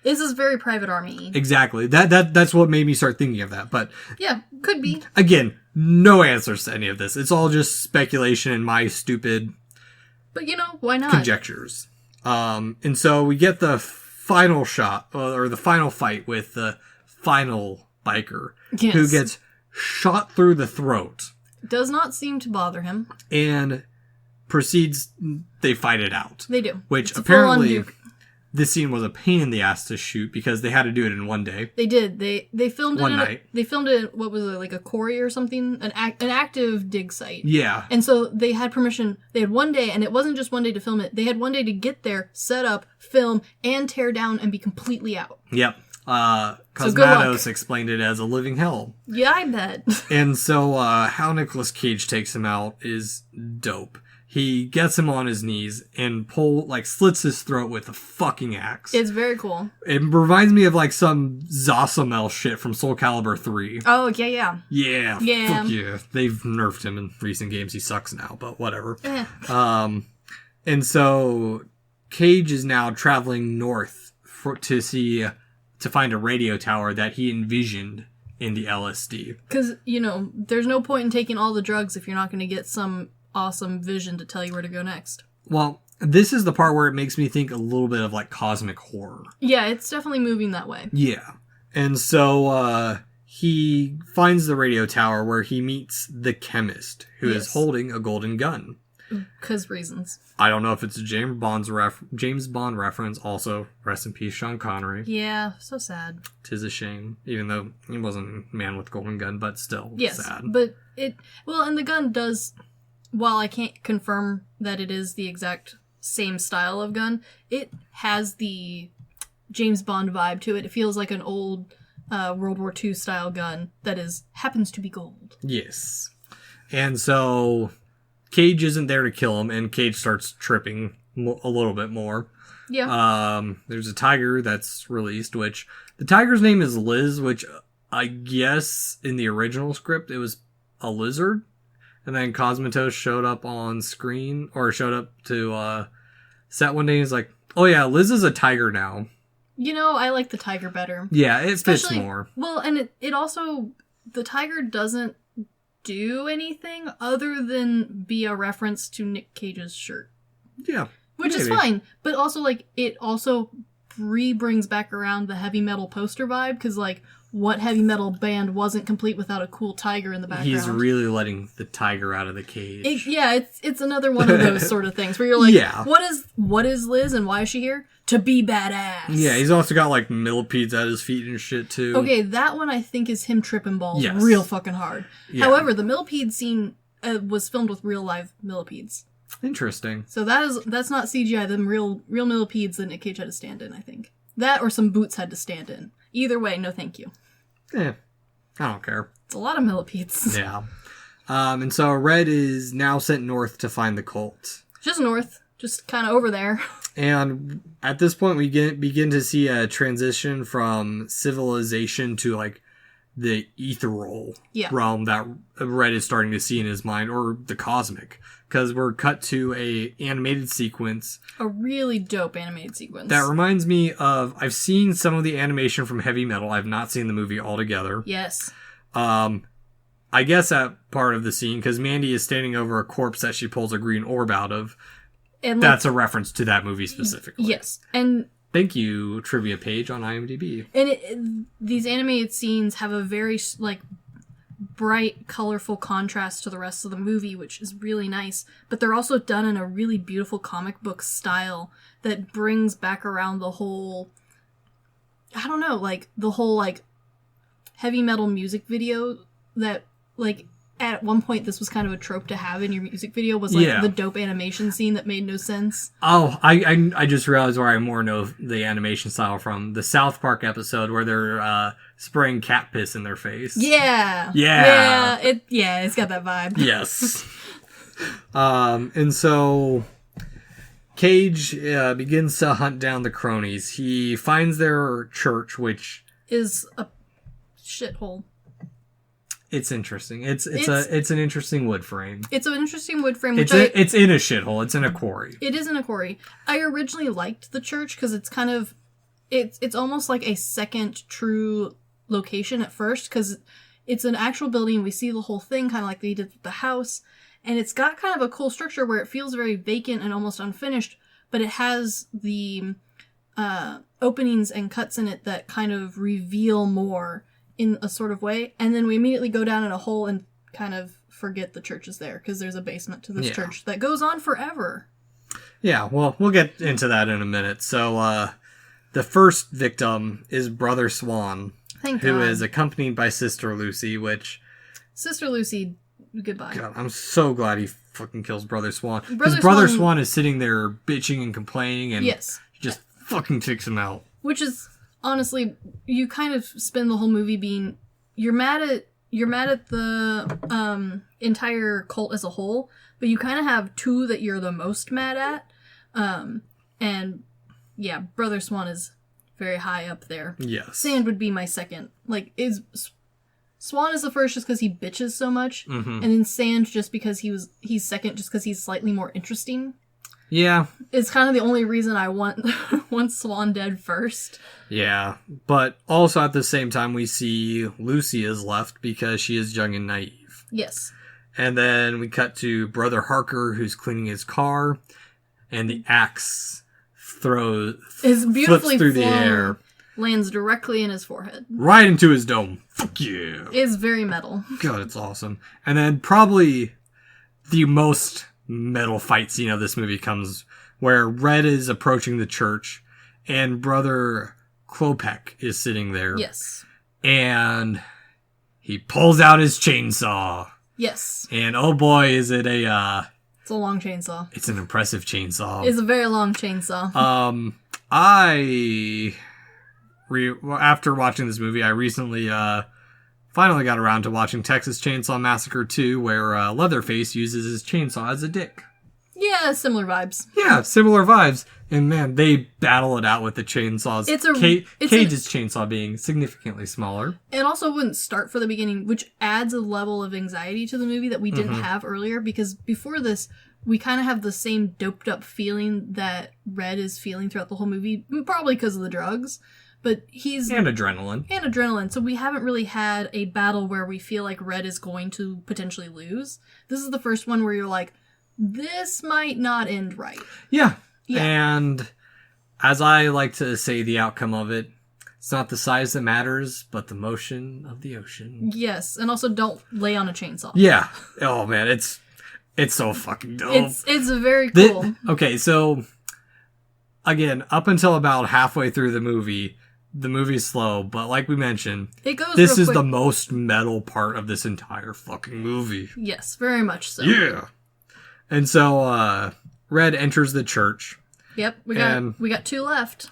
This is very private army. Exactly. That's what made me start thinking of that. But yeah, could be. Again, no answers to any of this. It's all just speculation and my stupid. But you know, why not? Conjectures. And so we get the final shot or the final fight with the final biker who gets shot through the throat. Does not seem to bother him. And proceeds, they fight it out. They do. Which It's a full-on apparently, Duke. this scene was a pain in the ass to shoot because they had to do it in one day. They did. They filmed One it. night. They filmed it. What was it, like a quarry or something? An active dig site. Yeah. And so they had permission. They had one day, and it wasn't just one day to film it. They had one day to get there, set up, film, and tear down and be completely out. Yep. So good Cosmatos luck. explained it as a living hell. Yeah, I bet. And so how Nicolas Cage takes him out is dope. He gets him on his knees and slits his throat with a fucking axe. It's very cool. It reminds me of like some Zasamel shit from Soul Calibur 3. Oh, yeah. Yeah. Yeah. Fuck yeah. They've nerfed him in recent games. He sucks now, but whatever. Eh. And so Cage is now traveling north to find a radio tower that he envisioned in the LSD. Because, there's no point in taking all the drugs if you're not going to get some awesome vision to tell you where to go next. Well, this is the part where it makes me think a little bit of like cosmic horror. Yeah, it's definitely moving that way. Yeah. And so he finds the radio tower where he meets the chemist who is holding a golden gun. Because reasons. I don't know if it's a James Bond reference. Also, rest in peace, Sean Connery. Yeah, so sad. 'Tis a shame, even though he wasn't a man with golden gun, but still sad. But and the gun does, while I can't confirm that it is the exact same style of gun, it has the James Bond vibe to it. It feels like an old World War II style gun that happens to be gold. Yes. And so Cage isn't there to kill him, and Cage starts tripping a little bit more. Yeah. There's a tiger that's released, which the tiger's name is Liz, which I guess in the original script it was a lizard. And then Cosmatos showed up on screen, or showed up to set one day, and he's like, oh yeah, Liz is a tiger now. I like the tiger better. Yeah, it fits more. Well, and it also, the tiger doesn't do anything other than be a reference to Nic Cage's shirt. Yeah. Which is fine, but also, it also brings back around the heavy metal poster vibe, because, what heavy metal band wasn't complete without a cool tiger in the background? He's really letting the tiger out of the cage. It's another one of those sort of things where you're like, what is Liz and why is she here? To be badass. Yeah, he's also got, millipedes at his feet and shit, too. Okay, that one I think is him tripping balls real fucking hard. Yeah. However, the millipede scene was filmed with real live millipedes. Interesting. So that's not CGI. Them real millipedes that Nic Cage had to stand in, I think. That or some boots had to stand in. Either way, no thank you. I don't care. It's a lot of millipedes. Yeah. And so Red is now sent north to find the cult. Just north. Just kind of over there. And at this point, we begin to see a transition from civilization to, the ethereal realm that Red is starting to see in his mind, or the cosmic. Because we're cut to a animated sequence. A really dope animated sequence. That reminds me of, I've seen some of the animation from Heavy Metal. I've not seen the movie altogether. Yes. I guess that part of the scene, because Mandy is standing over a corpse that she pulls a green orb out of. And that's a reference to that movie specifically. Yes. And thank you, trivia page on IMDb. And these animated scenes have a very, bright, colorful contrast to the rest of the movie, which is really nice. But they're also done in a really beautiful comic book style that brings back around the whole, I don't know, the whole, heavy metal music video that, at one point this was kind of a trope to have in your music video was, the dope animation scene that made no sense. Oh, I just realized where I more know the animation style from. The South Park episode where they're, spraying cat piss in their face. Yeah. Yeah. It's got that vibe. Yes. And so Cage begins to hunt down the cronies. He finds their church, which is a shithole. It's interesting. It's an interesting wood frame. It's an interesting wood frame. It's in a shithole. It's in a quarry. It is in a quarry. I originally liked the church because it's kind of, it's almost like a second true location at first, because it's an actual building. We see the whole thing kind of like they did with the house, and it's got kind of a cool structure where it feels very vacant and almost unfinished, but it has the openings and cuts in it that kind of reveal more in a sort of way. And then we immediately go down in a hole and kind of forget the church is there, because there's a basement to this church that goes on forever. Yeah, well, we'll get into that in a minute. So, the first victim is Brother Swan, who is accompanied by Sister Lucy, which... Sister Lucy, goodbye. God, I'm so glad he fucking kills Brother Swan. Because Brother Swan is sitting there bitching and complaining, and he just fucking takes him out. Which is, honestly, you kind of spend the whole movie being... You're mad at the entire cult as a whole, but you kind of have two that you're the most mad at. And yeah, Brother Swan is very high up there. Yes. Sand would be my second. Like, Swan is the first just because he bitches so much, and then Sand just because he's second just because he's slightly more interesting. Yeah. It's kind of the only reason I want Swan dead first. Yeah, but also at the same time we see Lucy is left because she is young and naive. Yes. And then we cut to Brother Harker, who's cleaning his car, and the axe is beautifully flips through the air. Lands directly in his forehead. Right into his dome. Fuck yeah. It's very metal. God, it's awesome. And then probably the most metal fight scene of this movie comes where Red is approaching the church and Brother Klopek is sitting there. Yes. And he pulls out his chainsaw. Yes. And oh boy, is it it's a long chainsaw. It's an impressive chainsaw. It's a very long chainsaw. After watching this movie, I recently finally got around to watching Texas Chainsaw Massacre 2, where Leatherface uses his chainsaw as a dick. Yeah, similar vibes. Yeah, similar vibes. And man, they battle it out with the chainsaws. Cage's chainsaw being significantly smaller. It also wouldn't start for the beginning, which adds a level of anxiety to the movie that we didn't have earlier, because before this, we kind of have the same doped up feeling that Red is feeling throughout the whole movie, probably because of the drugs. But And adrenaline. And adrenaline. So we haven't really had a battle where we feel like Red is going to potentially lose. This is the first one where you're like, this might not end right. Yeah. And as I like to say the outcome of it, it's not the size that matters, but the motion of the ocean. Yes. And also don't lay on a chainsaw. Yeah. Oh man, it's so fucking dope. It's very cool. Okay, so again, up until about halfway through the movie's slow, but like we mentioned, this is the most metal part of this entire fucking movie. Yes, very much so. Yeah. And so, Red enters the church. Yep, we got two left.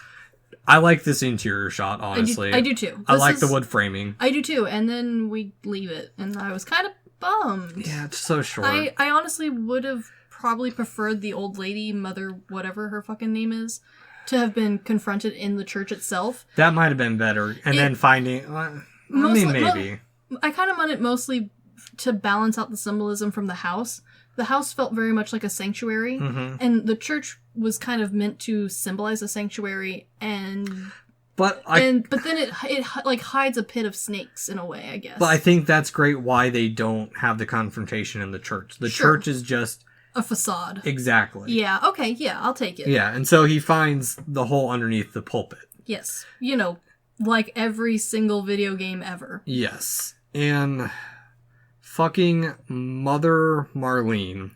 I like this interior shot, honestly. I do too. I like the wood framing. I do too, and then we leave it, and I was kind of bummed. Yeah, it's so short. I honestly would have probably preferred the old lady, Mother whatever her fucking name is, to have been confronted in the church itself. That might have been better. And then finding... maybe. I kind of meant it mostly to balance out the symbolism from the house. The house felt very much like a sanctuary, and the church was kind of meant to symbolize a sanctuary, but then it like hides a pit of snakes in a way, I guess. But I think that's great why they don't have the confrontation in the church. The church is just... a facade. Exactly. Yeah, okay, yeah, I'll take it. Yeah, and so he finds the hole underneath the pulpit. Yes. You know, like every single video game ever. Yes. And fucking Mother Marlene...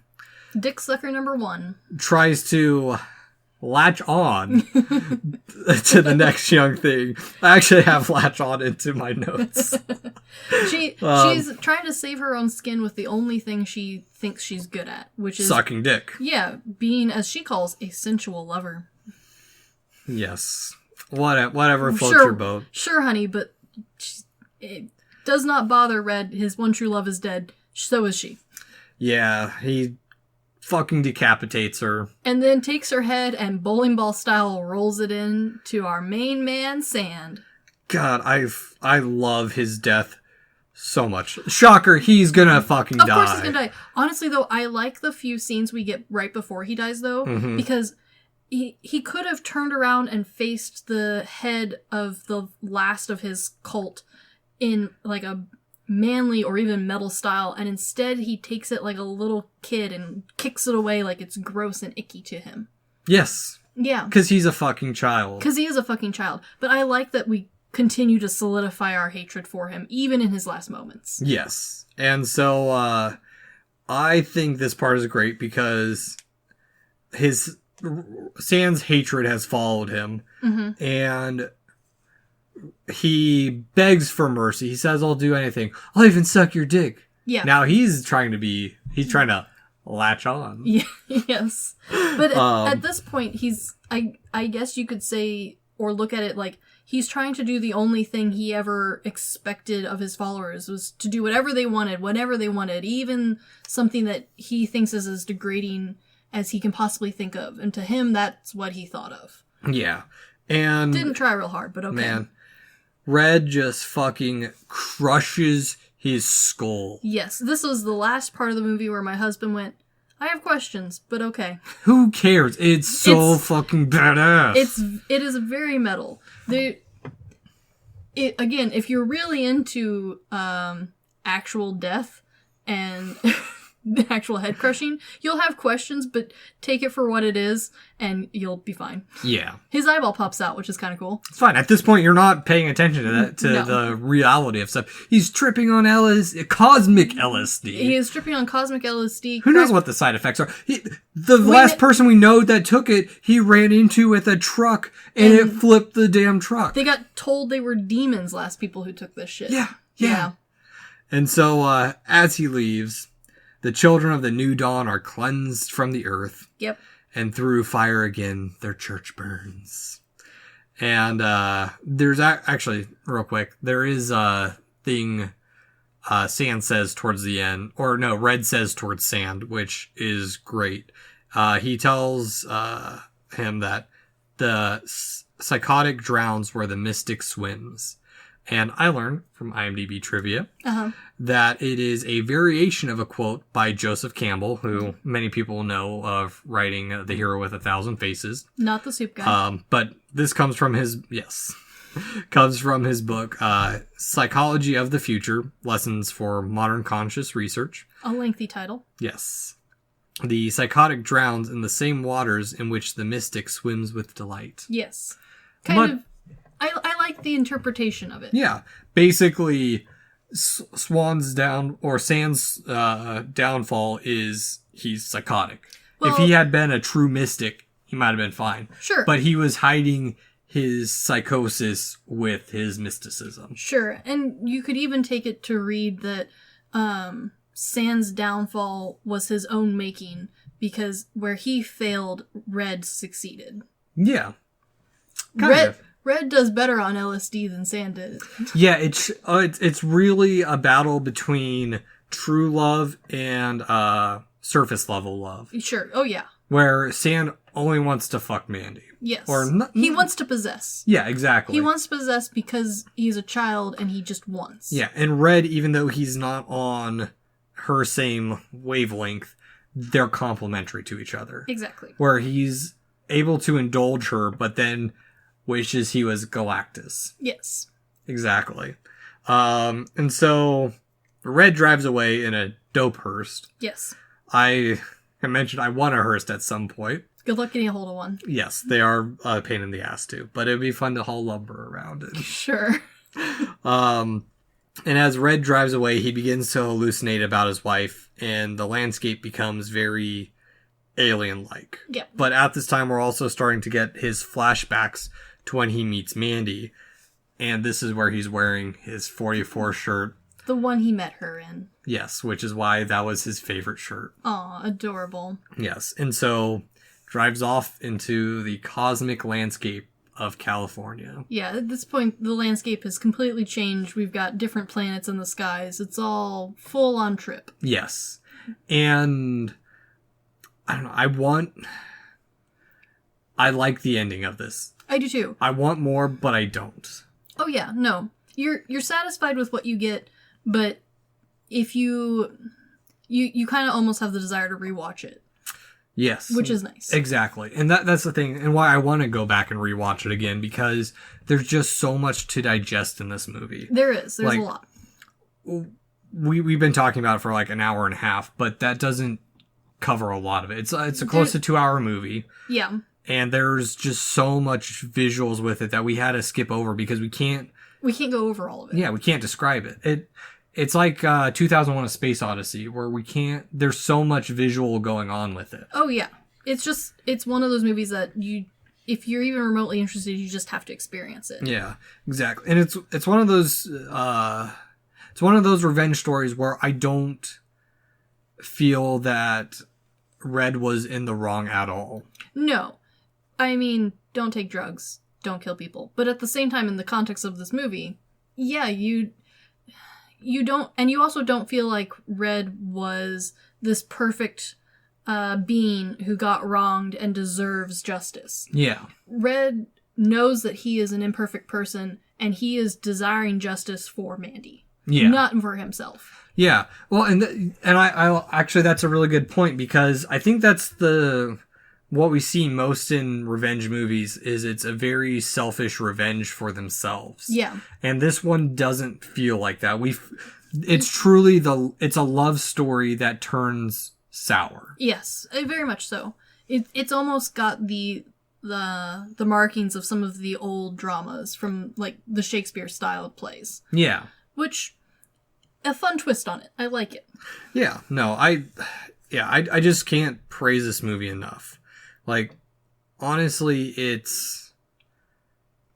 Dick sucker number 1. ...tries to latch on to the next young thing. I actually have latch on into my notes. She's trying to save her own skin with the only thing she thinks she's good at, which is... sucking dick. Yeah, being, as she calls, a sensual lover. Yes. Whatever floats your boat. Sure, honey, but it does not bother Red. His one true love is dead. So is she. Yeah, he fucking decapitates her. And then takes her head and bowling ball style rolls it in to our main man, Sand. God, I love his death so much. Shocker, he's gonna fucking die. Of course he's gonna die. Honestly, though, I like the few scenes we get right before he dies, though, because he could have turned around and faced the head of the last of his cult in, like, a manly or even metal style, and instead he takes it like a little kid and kicks it away like it's gross and icky to him. Yes. Yeah. Because he's a fucking child. Because he is a fucking child. But I like that we continue to solidify our hatred for him, even in his last moments. Yes. And so, I think this part is great because Sand's hatred has followed him, and he begs for mercy. He says, "I'll do anything. I'll even suck your dick." Yeah. Now he's trying to latch on. Yeah. Yes. But at this point, I guess you could say, or look at it like, he's trying to do the only thing he ever expected of his followers, was to do whatever they wanted, whenever they wanted, even something that he thinks is as degrading as he can possibly think of. And to him, that's what he thought of. Yeah. And didn't try real hard, but okay. Man, Red just fucking crushes his skull. Yes, this was the last part of the movie where my husband went, I have questions, but okay. Who cares? It's so fucking badass. It is very metal. Again, if you're really into actual death and the actual head crushing, you'll have questions, but take it for what it is, and you'll be fine. Yeah. His eyeball pops out, which is kind of cool. It's fine. At this point, you're not paying attention to that, the reality of stuff. He's tripping on cosmic LSD. He is tripping on cosmic LSD. Who knows what the side effects are? The last person we know that took it, he ran into with a truck, and it flipped the damn truck. They got told they were demons, last people who took this shit. Yeah. And so, as he leaves, the children of the new dawn are cleansed from the earth. Yep. And through fire again, their church burns. And there's actually, real quick, there is a thing Sand says towards the end. Or no, Red says towards Sand, which is great. He tells him that the psychotic drowns where the mystic swims. And I learned from IMDb trivia that it is a variation of a quote by Joseph Campbell, who many people know of writing The Hero with a Thousand Faces. Not the soup guy. But this comes from his book, Psychology of the Future, Lessons for Modern Conscious Research. A lengthy title. Yes. The psychotic drowns in the same waters in which the mystic swims with delight. Yes. I like the interpretation of it. Yeah. Basically, Sand's downfall is he's psychotic. Well, if he had been a true mystic, he might have been fine. Sure. But he was hiding his psychosis with his mysticism. Sure. And you could even take it to read that Sand's downfall was his own making, because where he failed, Red succeeded. Yeah. Kind of. Red does better on LSD than Sand did. Yeah, it's really a battle between true love and surface level love. Sure. Oh yeah. Where Sand only wants to fuck Mandy. Yes. He wants to possess. Yeah, exactly. He wants to possess because he's a child and he just wants. Yeah, and Red, even though he's not on her same wavelength, they're complementary to each other. Exactly. Where he's able to indulge her, but then wishes he was Galactus. Yes. Exactly. And so Red drives away in a dope hearse. Yes. I mentioned I want a hearse at some point. Good luck getting a hold of one. Yes, they are a pain in the ass too, but it'd be fun to haul lumber around it. Sure. And as Red drives away, he begins to hallucinate about his wife, and the landscape becomes very alien-like. Yeah. But at this time, we're also starting to get his flashbacks to when he meets Mandy, and this is where he's wearing his 44 shirt. The one he met her in. Yes, which is why that was his favorite shirt. Aw, adorable. Yes, and so drives off into the cosmic landscape of California. Yeah, at this point, the landscape has completely changed. We've got different planets in the skies. It's all full-on trip. Yes. And I don't know, I like the ending of this. I do too. I want more, but I don't. Oh yeah, no. You're satisfied with what you get, but if you kind of almost have the desire to rewatch it. Yes. Which is nice. Exactly. And that's the thing, and why I want to go back and rewatch it again, because there's just so much to digest in this movie. There is. There's a lot. We've been talking about it for like an hour and a half, but that doesn't cover a lot of it. It's a close to 2-hour movie. Yeah. And there's just so much visuals with it that we had to skip over because we can't go over all of it. Yeah, we can't describe it. it's like 2001: A Space Odyssey, where there's so much visual going on with it. Oh yeah, it's one of those movies that if you're even remotely interested, you just have to experience it. Yeah, exactly. And it's one of those revenge stories where I don't feel that Red was in the wrong at all. No. I mean, don't take drugs, don't kill people. But at the same time, in the context of this movie, yeah, you don't, and you also don't feel like Red was this perfect being who got wronged and deserves justice. Yeah. Red knows that he is an imperfect person, and he is desiring justice for Mandy. Yeah. Not for himself. Yeah. Well, and I actually, that's a really good point, because I think that's what we see most in revenge movies is it's a very selfish revenge for themselves. Yeah. And this one doesn't feel like that. It's truly it's a love story that turns sour. Yes, very much so. It's almost got the markings of some of the old dramas from like the Shakespeare style plays. Yeah. Which, a fun twist on it. I like it. Yeah. No, I just can't praise this movie enough. Like, honestly, it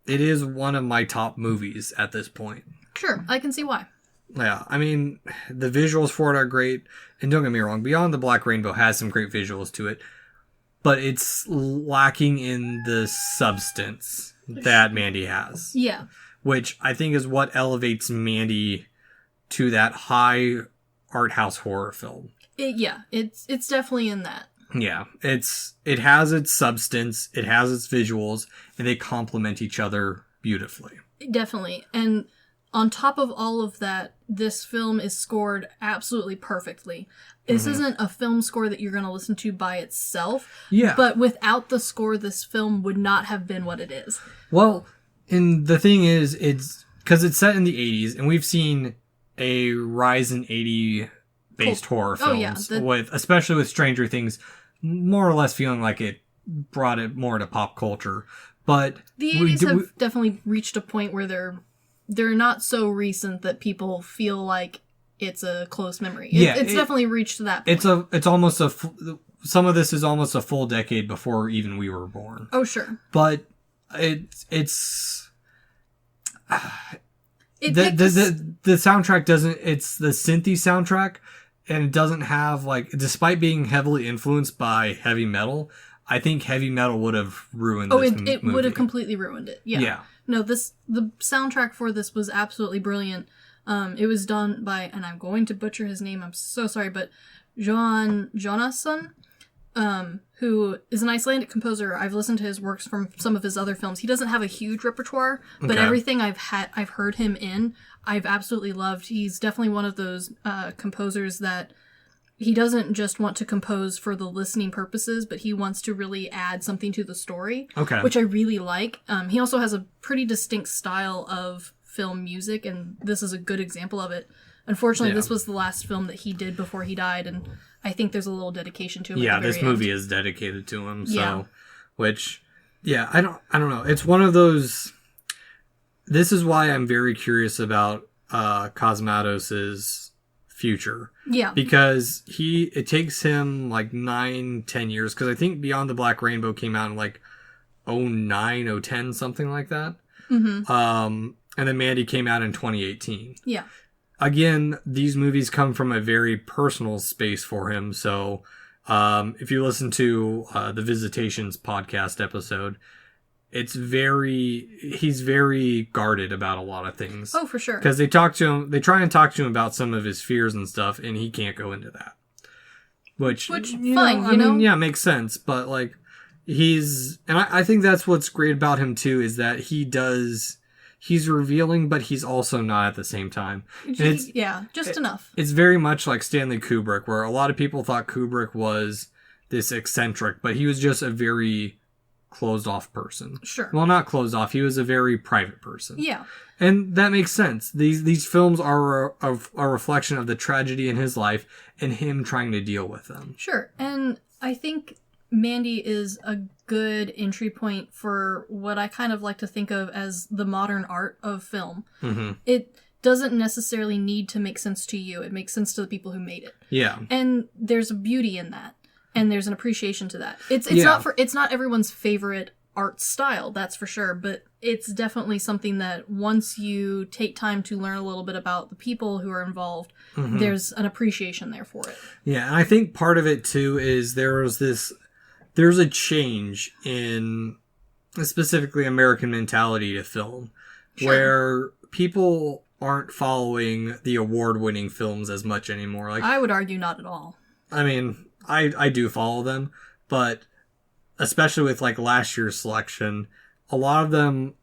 is one of my top movies at this point. Sure, I can see why. Yeah, I mean, the visuals for it are great, and don't get me wrong, Beyond the Black Rainbow has some great visuals to it, but it's lacking in the substance that Mandy has. Yeah. Which I think is what elevates Mandy to that high art house horror film. It's definitely in that. Yeah, it has its substance, it has its visuals, and they complement each other beautifully. Definitely. And on top of all of that, this film is scored absolutely perfectly. This isn't a film score that you're going to listen to by itself. Yeah. But without the score, this film would not have been what it is. Well, and the thing is, it's because it's set in the 80s, and we've seen a rise in 80-based horror films, especially with Stranger Things, more or less feeling like it brought it more to pop culture. But the 80s have definitely reached a point where they're not so recent that people feel like it's a close memory. It's definitely reached that point. It's almost some of this is almost a full decade before even we were born. Oh, sure. But it's the soundtrack doesn't, it's the synthy soundtrack, and it doesn't have, like, despite being heavily influenced by heavy metal, I think heavy metal would have ruined this movie. It would have completely ruined it. Yeah. No, the soundtrack for this was absolutely brilliant. It was done by, and I'm going to butcher his name, I'm so sorry, but Johan Jonasson, who is an Icelandic composer. I've listened to his works from some of his other films. He doesn't have a huge repertoire, but everything I've heard him in, I've absolutely loved. He's definitely one of those composers that he doesn't just want to compose for the listening purposes, but he wants to really add something to the story, which I really like. He also has a pretty distinct style of film music, and this is a good example of it. Unfortunately, this was the last film that he did before he died, and I think there's a little dedication to him. Yeah, this movie is dedicated to him. So, I don't know. It's one of those. This is why I'm very curious about Cosmatos's future. Yeah, because it takes him like 9-10 years. Because I think Beyond the Black Rainbow came out in like 2009, 2010, something like that. Mm-hmm. And then Mandy came out in 2018. Yeah. Again, these movies come from a very personal space for him. So, if you listen to the Visitations podcast episode, he's very guarded about a lot of things. Oh, for sure. Because they try and talk to him about some of his fears and stuff, and he can't go into that. Which fine, yeah, makes sense. But like, I think that's what's great about him too, is that he's revealing, but he's also not at the same time. Just enough. It's very much like Stanley Kubrick, where a lot of people thought Kubrick was this eccentric, but he was just a very closed-off person. Sure. Well, not closed off. He was a very private person. Yeah. And that makes sense. These films are a reflection of the tragedy in his life and him trying to deal with them. Sure. And I think Mandy is a good entry point for what I kind of like to think of as the modern art of film. Mm-hmm. doesn't necessarily need to make sense to you. It makes sense to the people who made it. Yeah. And there's a beauty in that. And there's an appreciation to that. It's not everyone's favorite art style, that's for sure, but it's definitely something that once you take time to learn a little bit about the people who are involved, there's an appreciation there for it. Yeah, and I think part of it too is there's a change in specifically American mentality to film, where people aren't following the award-winning films as much anymore. Like, I would argue not at all. I mean, I do follow them, but especially with like last year's selection, a lot of them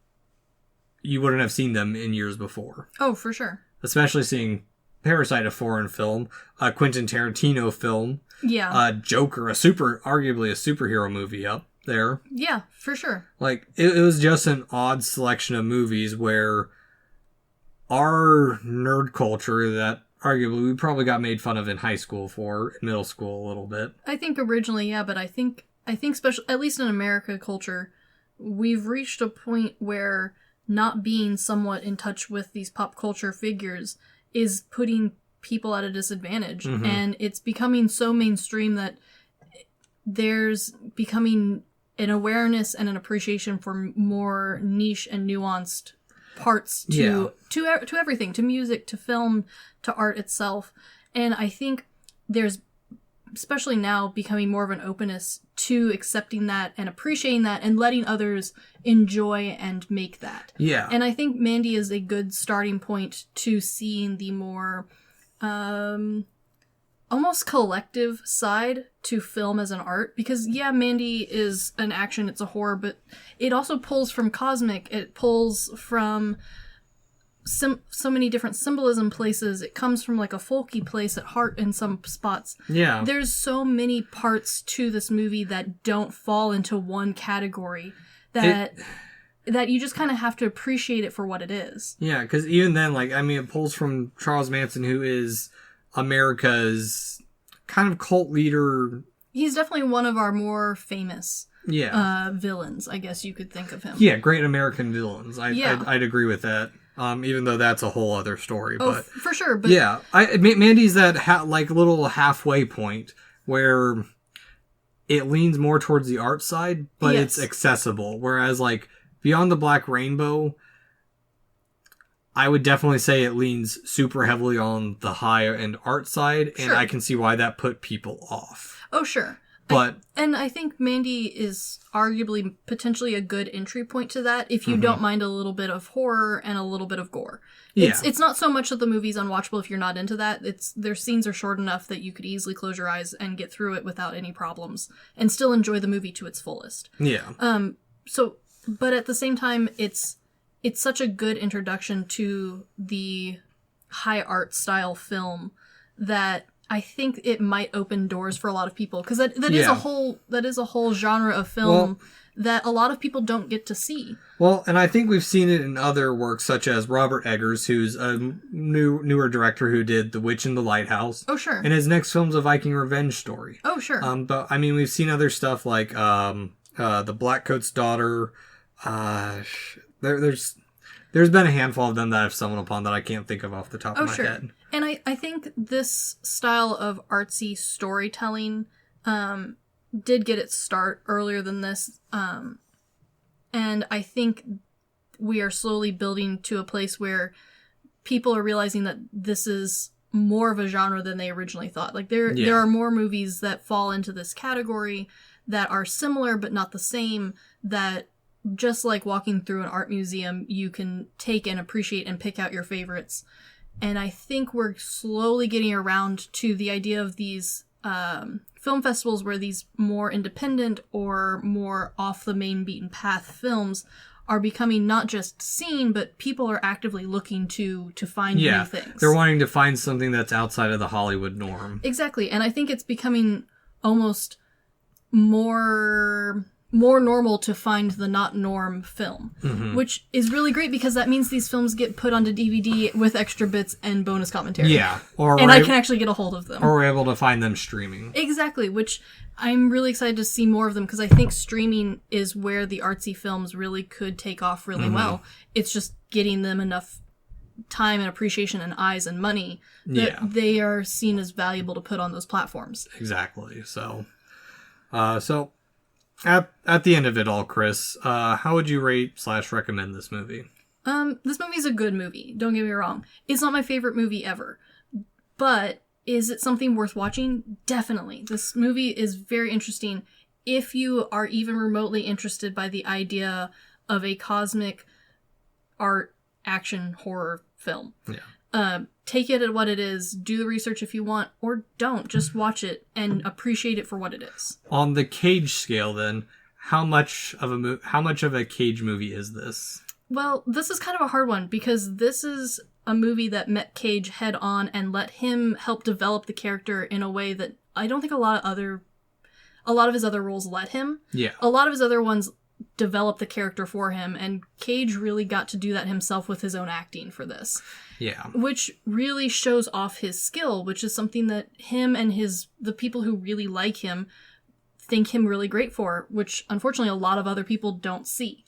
you wouldn't have seen them in years before. Oh, for sure. Especially seeing Parasite, a foreign film, a Quentin Tarantino film, Joker, arguably a superhero movie up there. Yeah, for sure. Like, it was just an odd selection of movies where our nerd culture that arguably we probably got made fun of in high school in middle school a little bit. I think originally, yeah, but I think special, at least in America culture, we've reached a point where not being somewhat in touch with these pop culture figures is putting people at a disadvantage. And it's becoming so mainstream that there's becoming an awareness and an appreciation for more niche and nuanced parts to everything, to music, to film, to art itself. And I think there's, especially now, becoming more of an openness to accepting that and appreciating that and letting others enjoy and make that. Yeah. And I think Mandy is a good starting point to seeing the more almost collective side to film as an art, because Mandy is an action, it's a horror, but it also pulls from cosmic, it pulls from so many different symbolism places, it comes from like a folky place at heart in some spots. Yeah. There's so many parts to this movie that don't fall into one category that you just kind of have to appreciate it for what it is. Yeah, because even then, like, I mean, it pulls from Charles Manson, who is America's kind of cult leader. He's definitely one of our more famous villains, I guess you could think of him. Yeah, great American villains. I'd agree with that. Even though that's a whole other story. But for sure. But yeah, Mandy's that little halfway point where it leans more towards the art side, but it's accessible. Whereas like Beyond the Black Rainbow, I would definitely say it leans super heavily on the high-end art side, and I can see why that put people off. Oh, sure. But I think Mandy is arguably potentially a good entry point to that if you don't mind a little bit of horror and a little bit of gore. It's not so much that the movie's unwatchable if you're not into that. Their scenes are short enough that you could easily close your eyes and get through it without any problems and still enjoy the movie to its fullest. Yeah. But at the same time, it's such a good introduction to the high art style film that I think it might open doors for a lot of people, because that is a whole genre of film that a lot of people don't get to see. Well, and I think we've seen it in other works, such as Robert Eggers, who's a newer director who did The Witch in the Lighthouse. Oh, sure. And his next film's a Viking revenge story. Oh, sure. But I mean, we've seen other stuff like The Blackcoat's Daughter. There's been a handful of them that I've stumbled upon that I can't think of off the top of my head. And I think this style of artsy storytelling did get its start earlier than this. And I think we are slowly building to a place where people are realizing that this is more of a genre than they originally thought. Like there are more movies that fall into this category that are similar but not the same, that just like walking through an art museum, you can take and appreciate and pick out your favorites. And I think we're slowly getting around to the idea of these film festivals where these more independent or more off the main beaten path films are becoming not just seen, but people are actively looking to find new things. They're wanting to find something that's outside of the Hollywood norm. Exactly. And I think it's becoming almost more normal to find the not norm film, which is really great because that means these films get put onto DVD with extra bits and bonus commentary. Yeah. And I can actually get a hold of them. Or we're able to find them streaming. Exactly, which I'm really excited to see more of them because I think streaming is where the artsy films really could take off really well. It's just getting them enough time and appreciation and eyes and money, that they are seen as valuable to put on those platforms. Exactly. So, at the end of it all, Chris, how would you rate / recommend this movie? This movie is a good movie. Don't get me wrong. It's not my favorite movie ever. But is it something worth watching? Definitely. This movie is very interesting. If you are even remotely interested by the idea of a cosmic art action horror film. Yeah. Take it at what it is. Do the research if you want, or don't. Just watch it and appreciate it for what it is. On the Cage scale, then, how much of a Cage movie is this? Well, this is kind of a hard one because this is a movie that met Cage head on and let him help develop the character in a way that I don't think a lot of his other roles let him. Yeah. A lot of his other ones developed the character for him, and Cage really got to do that himself with his own acting for this. Yeah. Which really shows off his skill, which is something that him and the people who really like him think him really great for, which unfortunately a lot of other people don't see.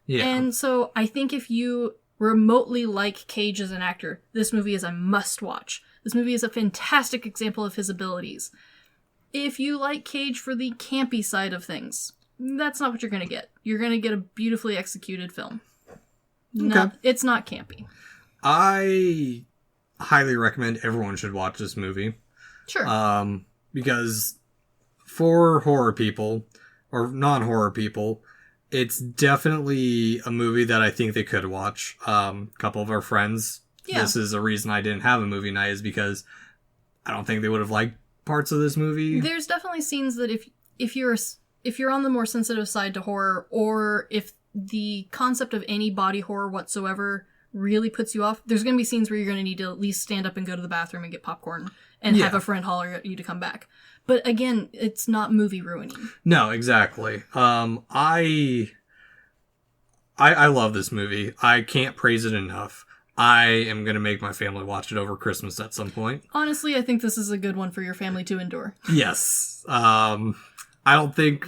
Yeah. And so I think if you remotely like Cage as an actor, this movie is a must-watch. This movie is a fantastic example of his abilities. If you like Cage for the campy side of things, that's not what you're going to get. You're going to get a beautifully executed film. Okay. It's not campy. I highly recommend everyone should watch this movie. Sure. Because for horror people, or non-horror people, it's definitely a movie that I think they could watch. A couple of our friends, this is a reason I didn't have a movie night, is because I don't think they would have liked parts of this movie. There's definitely scenes that if you're on the more sensitive side to horror, or if the concept of any body horror whatsoever really puts you off, there's going to be scenes where you're going to need to at least stand up and go to the bathroom and get popcorn and have a friend holler at you to come back. But again, it's not movie ruining. No, exactly. I love this movie. I can't praise it enough. I am going to make my family watch it over Christmas at some point. Honestly, I think this is a good one for your family to endure. Yes. I don't think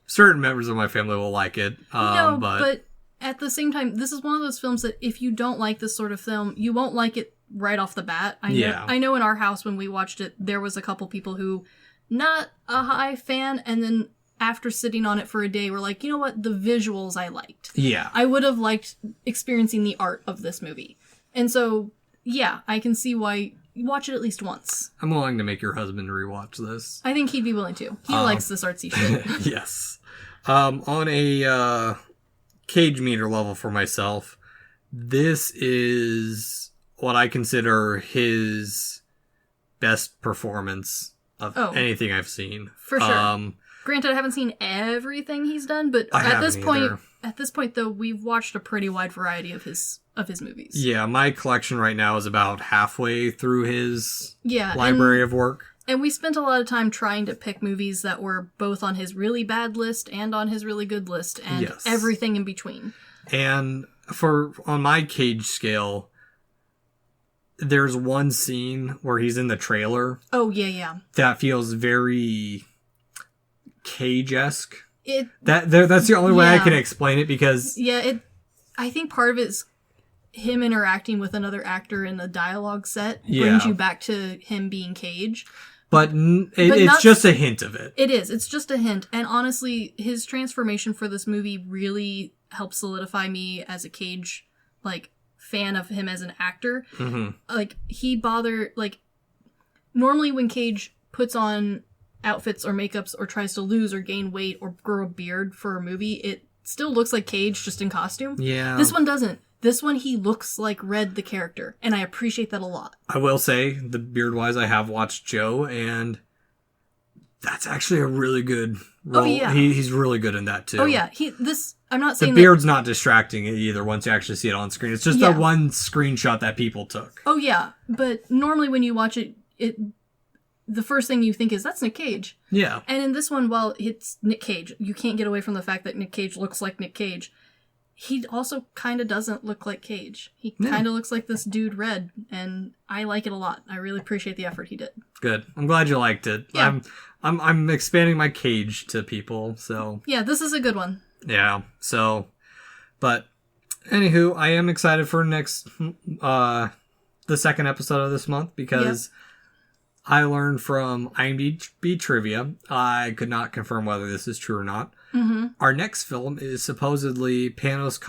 certain members of my family will like it. But at the same time, this is one of those films that if you don't like this sort of film, you won't like it right off the bat. I know in our house when we watched it, there was a couple people who, not a high fan, and then after sitting on it for a day, were like, you know what, the visuals I liked. Yeah. I would have liked experiencing the art of this movie. And so, yeah, I can see why you watch it at least once. I'm willing to make your husband rewatch this. I think he'd be willing to. He likes this artsy shit. Yes. On a Cage meter level for myself, this is what I consider his best performance of anything I've seen. For sure. Granted, I haven't seen everything he's done, but at this point, though, we've watched a pretty wide variety of his movies. Yeah, my collection right now is about halfway through his library of work. And we spent a lot of time trying to pick movies that were both on his really bad list and on his really good list, and everything in between. And on my Cage scale, there's one scene where he's in the trailer. Oh, yeah. That feels very Cage-esque. That's the only way I can explain it, because... Yeah, I think part of it is him interacting with another actor in the dialogue set brings you back to him being Cage. But it's just a hint of it. It is. It's just a hint. And honestly, his transformation for this movie really helped solidify me as a Cage, fan of him as an actor. Mm-hmm. Normally when Cage puts on outfits or makeups or tries to lose or gain weight or grow a beard for a movie, it still looks like Cage, just in costume. Yeah. This one doesn't. This one, he looks like Red the character, and I appreciate that a lot. I will say, the beard-wise, I have watched Joe, and that's actually a really good role. Oh, yeah. He's really good in that, too. Oh, yeah. I'm not saying the beard's not distracting either once you actually see it on screen. It's just that one screenshot that people took. Oh, yeah. But normally when you watch it, the first thing you think is, that's Nic Cage. Yeah. And in this one, while it's Nic Cage, you can't get away from the fact that Nic Cage looks like Nic Cage. He also kind of doesn't look like Cage. He kind of looks like this dude Red, and I like it a lot. I really appreciate the effort he did. Good. I'm glad you liked it. Yeah. I'm expanding my Cage to people, so... Yeah, this is a good one. Yeah, so... But Anywho, I am excited for the second episode of this month because I learned from IMDb trivia. I could not confirm whether this is true or not. Mm-hmm. Our next film is supposedly Panos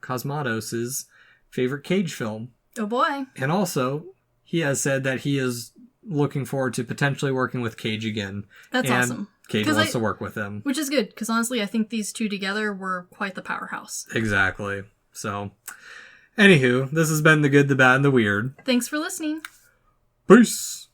Cosmatos' favorite Cage film. Oh boy. And also, he has said that he is looking forward to potentially working with Cage again. That's awesome. Cage wants to work with him. Which is good, because honestly, I think these two together were quite the powerhouse. Exactly. So, anywho, this has been The Good, the Bad, and the Weird. Thanks for listening. Peace.